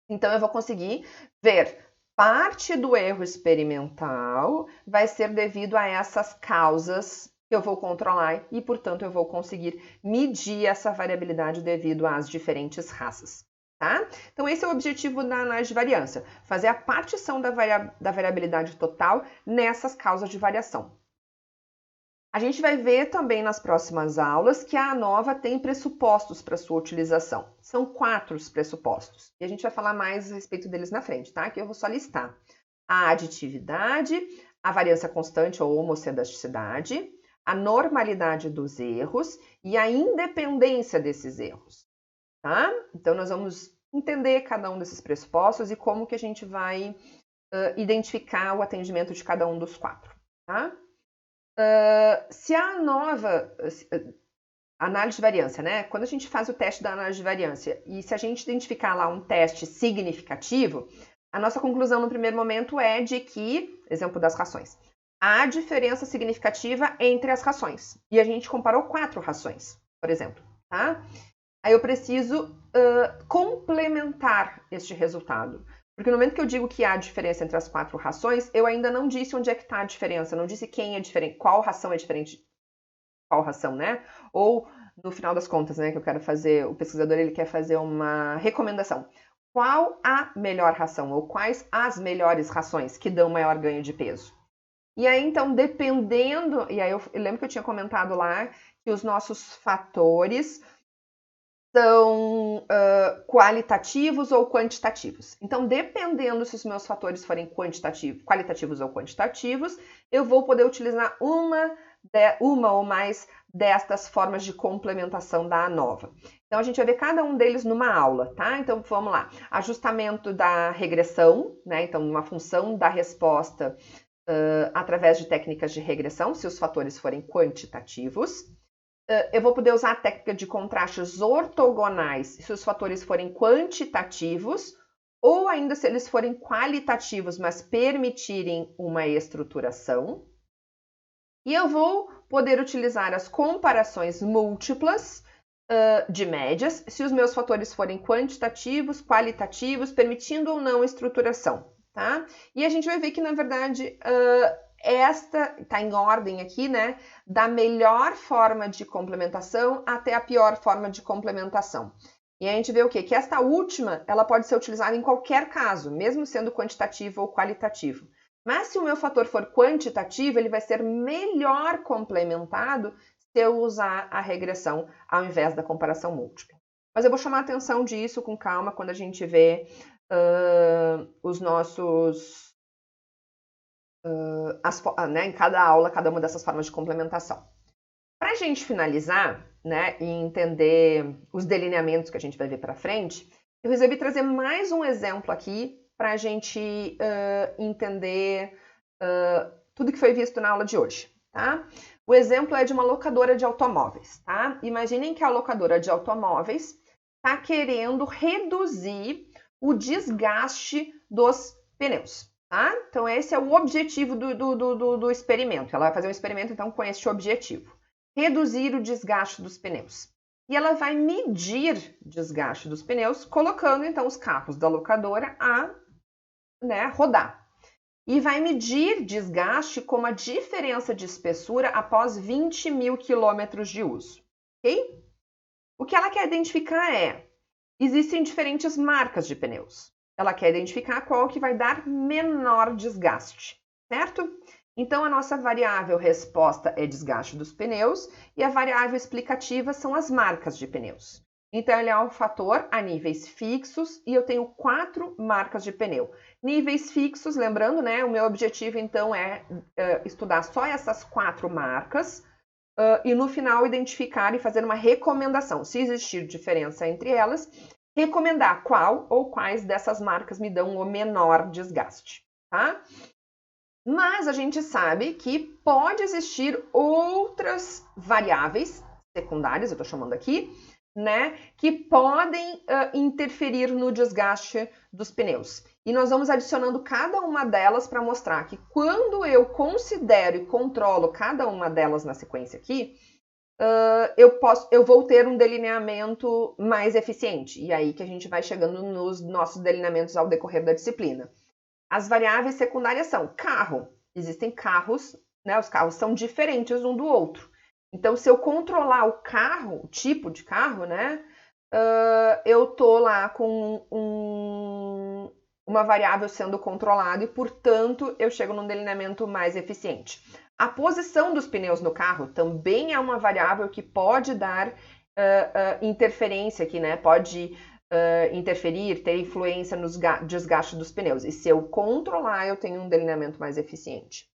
Speaker 1: Então, eu vou conseguir ver parte do erro experimental vai ser devido a essas causas que eu vou controlar e, portanto, eu vou conseguir medir essa variabilidade devido às diferentes raças. Tá? Então, esse é o objetivo da análise de variância, fazer a partição da variabilidade total nessas causas de variação. A gente vai ver também nas próximas aulas que a ANOVA tem pressupostos para sua utilização. São 4 os pressupostos. E a gente vai falar mais a respeito deles na frente, tá? Aqui eu vou só listar. A aditividade, a variância constante ou homocedaticidade, a normalidade dos erros e a independência desses erros, tá? Então, nós vamos entender cada um desses pressupostos e como que a gente vai identificar o atendimento de cada um dos 4, tá? Se a ANOVA, análise de variância, né? Quando a gente faz o teste da análise de variância e se a gente identificar lá um teste significativo, a nossa conclusão no primeiro momento é de que, exemplo das rações, há diferença significativa entre as rações. E a gente comparou 4 rações, por exemplo, tá? Aí eu preciso complementar este resultado. Porque no momento que eu digo que há diferença entre as 4 rações, eu ainda não disse onde é que está a diferença, não disse quem é diferente, qual ração é diferente, qual ração, né? Ou, no final das contas, né, que eu quero fazer, o pesquisador ele quer fazer uma recomendação. Qual a melhor ração, ou quais as melhores rações que dão maior ganho de peso? E aí, então, dependendo, e aí eu lembro que eu tinha comentado lá que os nossos fatores são qualitativos ou quantitativos. Então, dependendo se os meus fatores forem qualitativos ou quantitativos, eu vou poder utilizar uma ou mais destas formas de complementação da ANOVA. Então, a gente vai ver cada um deles numa aula, tá? Então, vamos lá. Ajustamento da regressão, né? Então, uma função da resposta através de técnicas de regressão, se os fatores forem quantitativos. Eu vou poder usar a técnica de contrastes ortogonais se os fatores forem quantitativos ou ainda se eles forem qualitativos, mas permitirem uma estruturação. E eu vou poder utilizar as comparações múltiplas de médias se os meus fatores forem quantitativos, qualitativos, permitindo ou não estruturação, tá? E a gente vai ver que, na verdade, esta está em ordem aqui, né? Da melhor forma de complementação até a pior forma de complementação. E a gente vê o quê? Que esta última, ela pode ser utilizada em qualquer caso, mesmo sendo quantitativo ou qualitativo. Mas se o meu fator for quantitativo, ele vai ser melhor complementado se eu usar a regressão ao invés da comparação múltipla. Mas eu vou chamar a atenção disso com calma quando a gente vê os nossos... né, em cada aula, cada uma dessas formas de complementação. Para a gente finalizar, né, e entender os delineamentos que a gente vai ver para frente, eu resolvi trazer mais um exemplo aqui para a gente entender tudo que foi visto na aula de hoje, tá? O exemplo é de uma locadora de automóveis, tá? Imaginem que a locadora de automóveis está querendo reduzir o desgaste dos pneus. Tá? Então, esse é o objetivo do experimento. Ela vai fazer um experimento, então, com este objetivo. Reduzir o desgaste dos pneus. E ela vai medir o desgaste dos pneus, colocando, então, os carros da locadora a rodar. e vai medir desgaste como a diferença de espessura após 20 mil quilômetros de uso, ok? O que ela quer identificar é, existem diferentes marcas de pneus. Ela quer identificar qual que vai dar menor desgaste, certo? Então, a nossa variável resposta é desgaste dos pneus e a variável explicativa são as marcas de pneus. Então, ele é um fator a níveis fixos e eu tenho 4 marcas de pneu. Níveis fixos, lembrando, né? O meu objetivo, então, é estudar só essas 4 marcas e, no final, identificar e fazer uma recomendação. Se existir diferença entre elas, recomendar qual ou quais dessas marcas me dão o menor desgaste, tá? Mas a gente sabe que pode existir outras variáveis secundárias, eu estou chamando aqui, né, que podem interferir no desgaste dos pneus. E nós vamos adicionando cada uma delas para mostrar que quando eu considero e controlo cada uma delas na sequência aqui, eu vou ter um delineamento mais eficiente. E aí que a gente vai chegando nos nossos delineamentos ao decorrer da disciplina. As variáveis secundárias são carro. Existem carros, né? Os carros são diferentes um do outro. Então, se eu controlar o carro, o tipo de carro, né? Eu tô lá com uma variável sendo controlada e, portanto, eu chego num delineamento mais eficiente. A posição dos pneus no carro também é uma variável que pode dar interferência aqui, né? Pode interferir, ter influência no desgaste dos pneus. E se eu controlar, eu tenho um delineamento mais eficiente.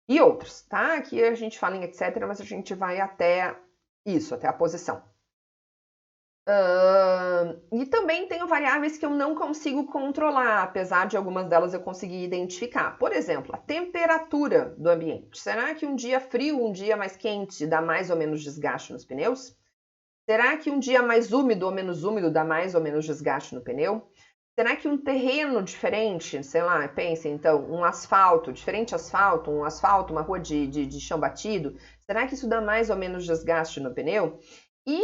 Speaker 1: E outros, tá? Aqui a gente fala em etc, mas a gente vai até isso, até a posição. E também tenho variáveis que eu não consigo controlar, apesar de algumas delas eu conseguir identificar. Por exemplo, a temperatura do ambiente. Será que um dia frio, um dia mais quente dá mais ou menos desgaste nos pneus? Será que um dia mais úmido ou menos úmido dá mais ou menos desgaste no pneu? Será que um terreno diferente, sei lá, pense então, um asfalto, diferente asfalto, uma rua de chão batido, será que isso dá mais ou menos desgaste no pneu? E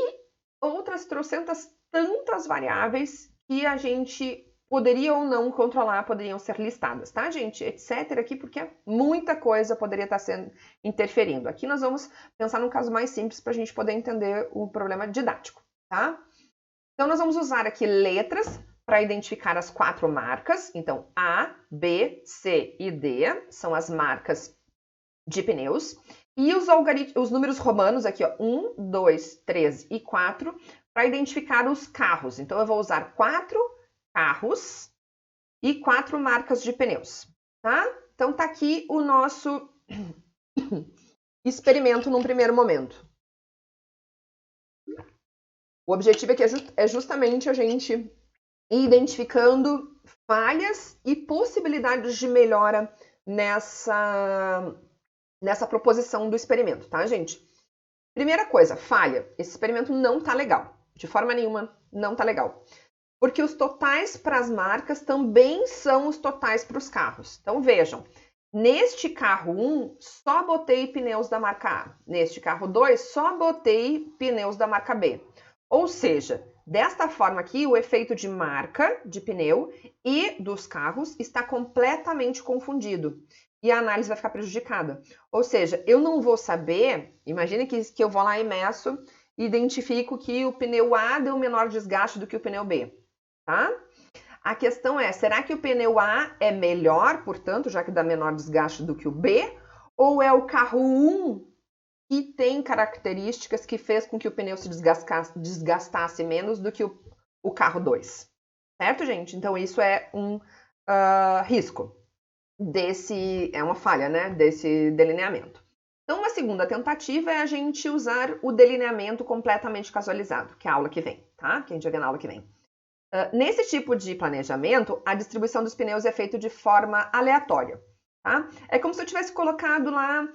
Speaker 1: outras trocentas tantas variáveis que a gente poderia ou não controlar, poderiam ser listadas, tá, gente? Etc. aqui, porque muita coisa poderia estar sendo interferindo. Aqui nós vamos pensar num caso mais simples para a gente poder entender o problema didático, tá? Então, nós vamos usar aqui letras para identificar as 4 marcas. Então, A, B, C e D são as marcas de pneus. E os números romanos aqui, ó, 1, 2, 3 e 4, para identificar os carros. Então, eu vou usar 4 carros e 4 marcas de pneus, tá? Então, tá aqui o nosso experimento num primeiro momento. O objetivo aqui é justamente a gente ir identificando falhas e possibilidades de melhora nessa proposição do experimento, tá, gente? Primeira coisa, falha. Esse experimento não tá legal. De forma nenhuma, não tá legal. Porque os totais para as marcas também são os totais para os carros. Então, vejam, neste carro 1, só botei pneus da marca A. Neste carro 2, só botei pneus da marca B. Ou seja, desta forma aqui, o efeito de marca de pneu e dos carros está completamente confundido. E a análise vai ficar prejudicada. Ou seja, eu não vou saber, imagine que eu vou lá e meço e identifico que o pneu A deu menor desgaste do que o pneu B, tá? A questão é, será que o pneu A é melhor, portanto, já que dá menor desgaste do que o B? Ou é o carro 1 que tem características que fez com que o pneu se desgastasse menos do que o carro 2? Certo, gente? Então, isso é um risco. É uma falha, né, desse delineamento. Então, uma segunda tentativa é a gente usar o delineamento completamente casualizado, que é a aula que vem, tá? Que a gente vai ver na aula que vem. Nesse tipo de planejamento, a distribuição dos pneus é feita de forma aleatória, tá? É como se eu tivesse colocado lá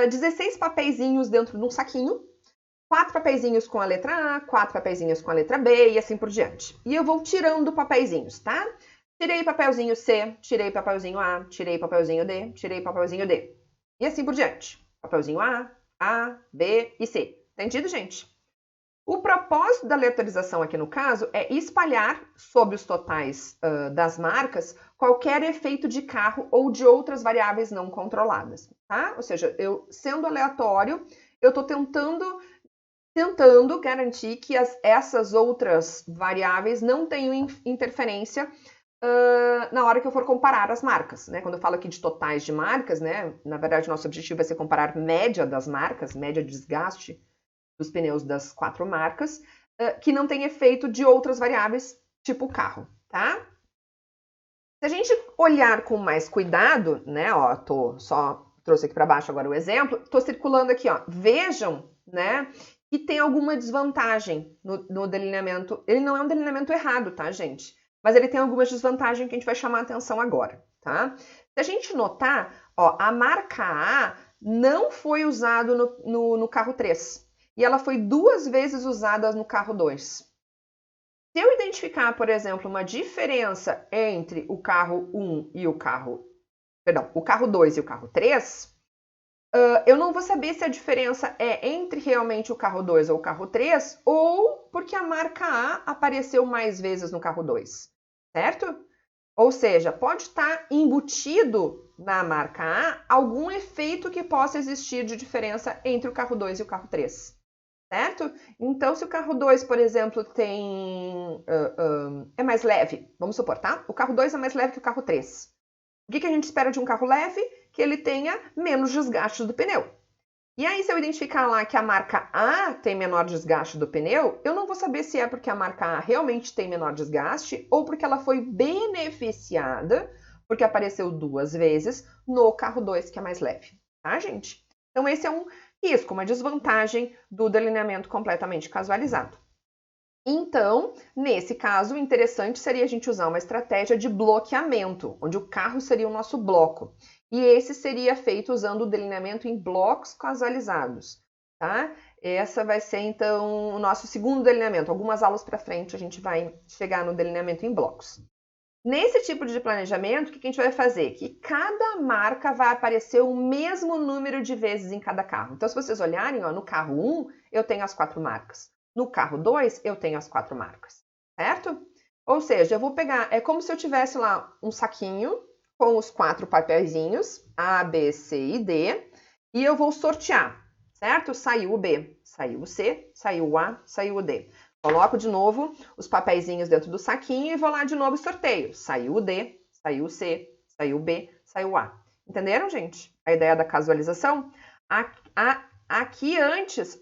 Speaker 1: 16 papeizinhos dentro de um saquinho, 4 papeizinhos com a letra A, 4 papeizinhos com a letra B e assim por diante. E eu vou tirando papeizinhos, tá? Tirei papelzinho C, tirei papelzinho A, tirei papelzinho D, tirei papelzinho D. E assim por diante. Papelzinho A, B e C. Entendido, gente? O propósito da aleatorização aqui no caso é espalhar sobre os totais das marcas qualquer efeito de carro ou de outras variáveis não controladas, tá? Ou seja, eu sendo aleatório, eu estou tentando garantir que essas outras variáveis não tenham interferência na hora que eu for comparar as marcas, né? Quando eu falo aqui de totais de marcas, né? Na verdade, nosso objetivo vai ser comparar média das marcas, média de desgaste dos pneus das 4 marcas, que não tem efeito de outras variáveis, tipo o carro, tá? Se a gente olhar com mais cuidado, né? Ó, trouxe aqui para baixo agora o exemplo, tô circulando aqui, ó. Vejam, né? Que tem alguma desvantagem no delineamento. Ele não é um delineamento errado, tá, gente? Mas ele tem algumas desvantagens que a gente vai chamar a atenção agora, tá? Se a gente notar, ó, a marca A não foi usada no carro 3. E ela foi 2 vezes usada no carro 2. Se eu identificar, por exemplo, uma diferença entre o carro 1 e o carro... Perdão, o carro 2 e o carro 3, eu não vou saber se a diferença é entre realmente o carro 2 ou o carro 3 ou porque a marca A apareceu mais vezes no carro 2, certo? Ou seja, pode estar embutido na marca A algum efeito que possa existir de diferença entre o carro 2 e o carro 3. Certo? Então, se o carro 2, por exemplo, é mais leve, vamos supor, tá? O carro 2 é mais leve que o carro 3. O que a gente espera de um carro leve? Que ele tenha menos desgaste do pneu. E aí, se eu identificar lá que a marca A tem menor desgaste do pneu, eu não vou saber se é porque a marca A realmente tem menor desgaste ou porque ela foi beneficiada, porque apareceu 2 vezes no carro 2, que é mais leve, tá, gente? Então, esse é um risco, uma desvantagem do delineamento completamente casualizado. Então, nesse caso, o interessante seria a gente usar uma estratégia de bloqueamento, onde o carro seria o nosso bloco. E esse seria feito usando o delineamento em blocos casualizados, tá? Essa vai ser, então, o nosso segundo delineamento. Algumas aulas para frente a gente vai chegar no delineamento em blocos. Nesse tipo de planejamento, o que a gente vai fazer? Que cada marca vai aparecer o mesmo número de vezes em cada carro. Então, se vocês olharem, ó, no carro 1, eu tenho as 4 marcas. No carro 2, eu tenho as 4 marcas, certo? Ou seja, eu vou pegar, é como se eu tivesse lá um saquinho com os 4 papeizinhos, A, B, C e D, e eu vou sortear, certo? Saiu o B, saiu o C, saiu o A, saiu o D. Coloco de novo os papeizinhos dentro do saquinho e vou lá de novo e sorteio. Saiu o D, saiu o C, saiu o B, saiu o A. Entenderam, gente? A ideia da casualização? Aqui antes...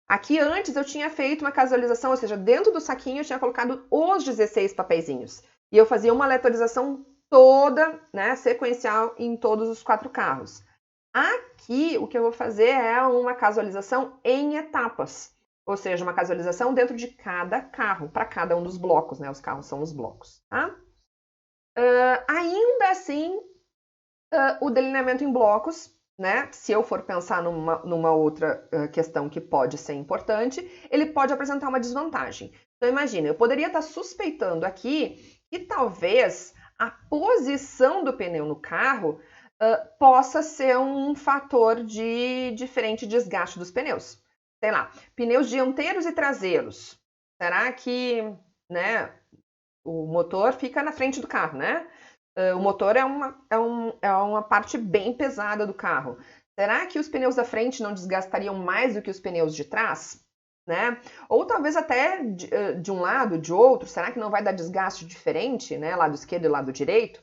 Speaker 1: Aqui antes eu tinha feito uma casualização, ou seja, dentro do saquinho eu tinha colocado os 16 papeizinhos. E eu fazia uma aleatorização toda, né, sequencial em todos os 4 carros. Aqui, o que eu vou fazer é uma casualização em etapas, ou seja, uma casualização dentro de cada carro, para cada um dos blocos, né? Os carros são os blocos, tá? Ainda assim, o delineamento em blocos, né? Se eu for pensar numa outra questão que pode ser importante, ele pode apresentar uma desvantagem. Então, imagina, eu poderia estar suspeitando aqui que talvez a posição do pneu no carro possa ser um fator de diferente desgaste dos pneus. Sei lá, pneus dianteiros e traseiros. Será que, né, o motor fica na frente do carro, né? O motor é uma parte bem pesada do carro. Será que os pneus da frente não desgastariam mais do que os pneus de trás? Né? Ou talvez até de um lado, de outro, será que não vai dar desgaste diferente, né? Lado esquerdo e lado direito?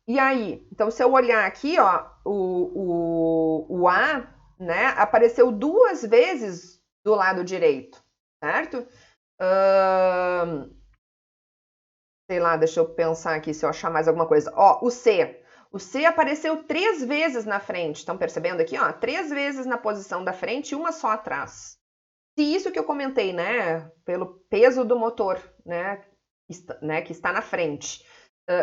Speaker 1: E aí, então se eu olhar aqui, ó, o A, né, apareceu 2 vezes do lado direito, certo? Sei lá, deixa eu pensar aqui se eu achar mais alguma coisa. Ó, o C. O C apareceu 3 vezes na frente. Estão percebendo aqui, ó? 3 vezes na posição da frente e uma só atrás. Se isso que eu comentei, né, pelo peso do motor, né, que está na frente,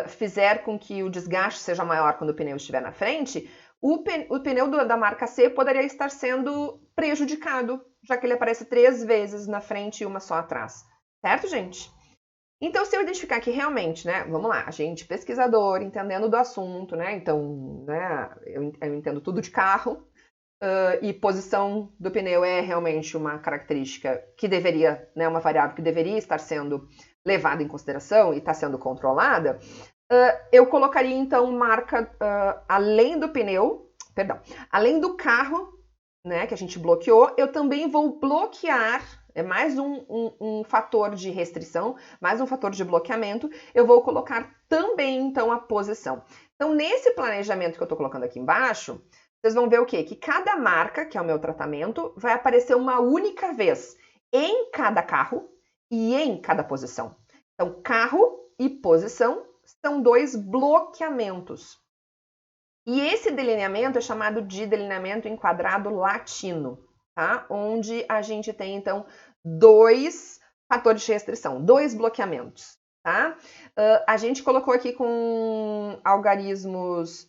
Speaker 1: fizer com que o desgaste seja maior quando o pneu estiver na frente, o pneu da marca C poderia estar sendo prejudicado, já que ele aparece 3 vezes na frente e uma só atrás. Certo, gente? Então, se eu identificar que realmente, né, vamos lá, a gente, pesquisador, entendendo do assunto, né, então, né, eu entendo tudo de carro, e posição do pneu é realmente uma característica que deveria, né, uma variável que deveria estar sendo levada em consideração e está sendo controlada, eu colocaria então marca além do pneu, perdão, além do carro, né, que a gente bloqueou, eu também vou bloquear, é mais um fator de restrição, mais um fator de bloqueamento, eu vou colocar também então a posição. Então nesse planejamento que eu estou colocando aqui embaixo, vocês vão ver o quê? Que cada marca, que é o meu tratamento, vai aparecer uma única vez em cada carro e em cada posição. Então, carro e posição são 2 bloqueamentos. E esse delineamento é chamado de delineamento em quadrado latino, tá? Onde a gente tem, então, 2 fatores de restrição, 2 bloqueamentos, tá? A gente colocou aqui com algarismos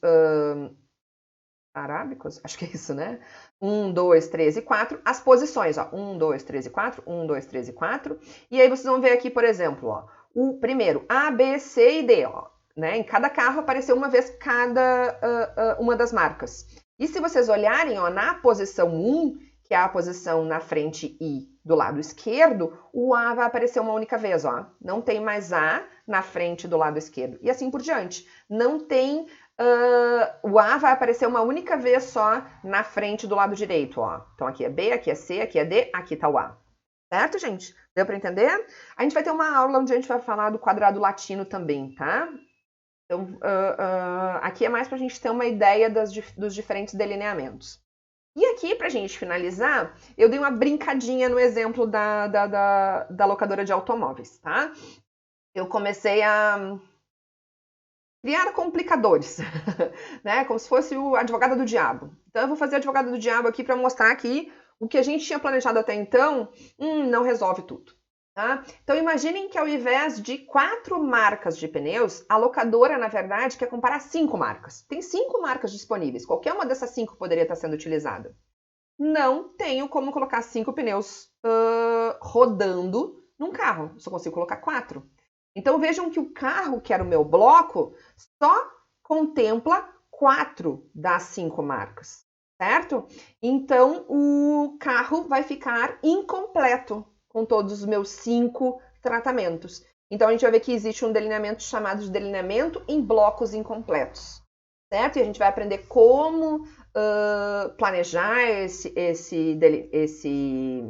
Speaker 1: arábicos, acho que é isso, né? 1, 2, 3 e 4, as posições, ó, 1, 2, 3 e 4, 1, 2, 3 e 4, e aí vocês vão ver aqui, por exemplo, ó, o primeiro, A, B, C e D, ó, né? Em cada carro apareceu uma vez cada uma das marcas. E se vocês olharem, ó, na posição 1, que é a posição na frente e do lado esquerdo, o A vai aparecer uma única vez, ó. Não tem mais A na frente do lado esquerdo. E assim por diante. Não tem o A vai aparecer uma única vez só na frente do lado direito, ó. Então aqui é B, aqui é C, aqui é D, aqui tá o A. Certo, gente? Deu para entender? A gente vai ter uma aula onde a gente vai falar do quadrado latino também, tá? Então, aqui é mais para a gente ter uma ideia dos diferentes delineamentos. E aqui, para a gente finalizar, eu dei uma brincadinha no exemplo da locadora de automóveis, tá? Eu comecei a criar complicadores, né? Como se fosse o advogado do diabo. Então, eu vou fazer advogado do diabo aqui para mostrar que o que a gente tinha planejado até então não resolve tudo. Tá? Então, imaginem que ao invés de 4 marcas de pneus, a locadora, na verdade, quer comparar 5 marcas. Tem 5 marcas disponíveis. Qualquer uma dessas 5 poderia estar sendo utilizada. Não tenho como colocar 5 pneus rodando num carro. Só consigo colocar 4. Então, vejam que o carro, que era o meu bloco, só contempla 4 das 5 marcas, certo? Então, o carro vai ficar incompleto com todos os meus 5 tratamentos. Então, a gente vai ver que existe um delineamento chamado de delineamento em blocos incompletos, certo? E a gente vai aprender como planejar esse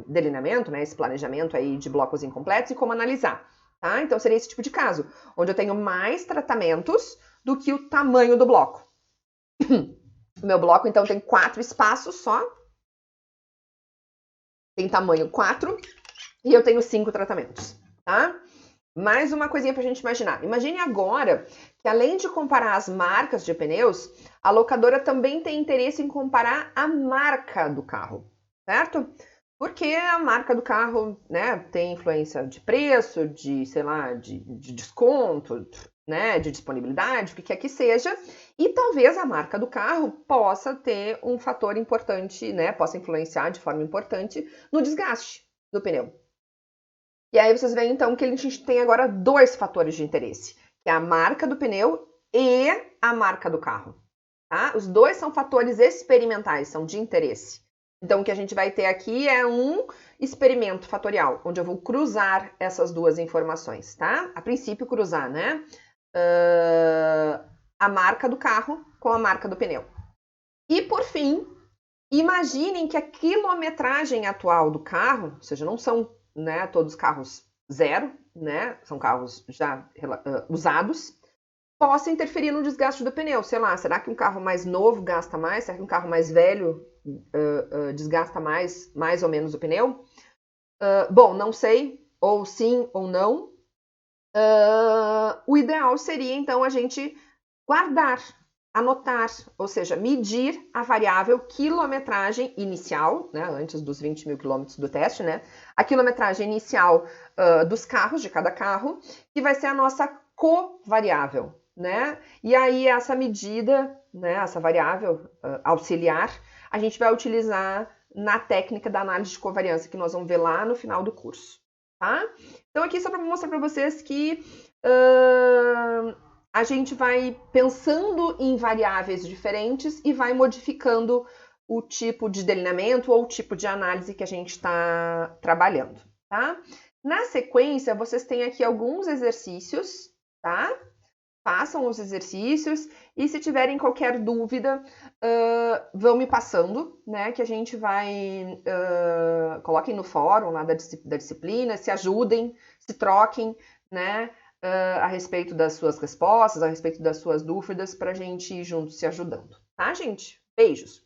Speaker 1: delineamento, né? Esse planejamento aí de blocos incompletos e como analisar. Tá? Então, seria esse tipo de caso, onde eu tenho mais tratamentos do que o tamanho do bloco. O meu bloco, então, tem 4 espaços só. Tem tamanho 4 e eu tenho 5 tratamentos, tá? Mais uma coisinha pra gente imaginar. Imagine agora que, além de comparar as marcas de pneus, a locadora também tem interesse em comparar a marca do carro, certo? Porque a marca do carro, né, tem influência de preço, de, sei lá, de desconto, né, de disponibilidade, o que quer que seja, e talvez a marca do carro possa ter um fator importante, né, possa influenciar de forma importante no desgaste do pneu. E aí vocês veem, então, que a gente tem agora 2 fatores de interesse, que é a marca do pneu e a marca do carro, tá? Os 2 são fatores experimentais, são de interesse. Então, o que a gente vai ter aqui é um experimento fatorial, onde eu vou cruzar essas 2 informações, tá? A princípio, cruzar, né? A marca do carro com a marca do pneu. E, por fim, imaginem que a quilometragem atual do carro, ou seja, não são, né, todos carros zero, né? São carros já usados, possa interferir no desgaste do pneu. Sei lá, será que um carro mais novo gasta mais? Será que um carro mais velho desgasta mais ou menos o pneu? Bom, não sei, ou sim ou não. O ideal seria, então, a gente guardar, anotar, ou seja, medir a variável quilometragem inicial, né, antes dos 20 mil quilômetros do teste, né, a quilometragem inicial dos carros, de cada carro, que vai ser a nossa covariável, né? E aí essa medida, né, essa variável auxiliar, a gente vai utilizar na técnica da análise de covariância que nós vamos ver lá no final do curso, tá? Então aqui só para mostrar para vocês que a gente vai pensando em variáveis diferentes e vai modificando o tipo de delineamento ou o tipo de análise que a gente está trabalhando, tá? Na sequência, vocês têm aqui alguns exercícios, tá? Façam os exercícios e se tiverem qualquer dúvida, vão me passando, né? Que a gente vai... coloquem no fórum lá da disciplina, se ajudem, se troquem, né? A respeito das suas respostas, a respeito das suas dúvidas, para a gente ir juntos se ajudando, tá, gente? Beijos!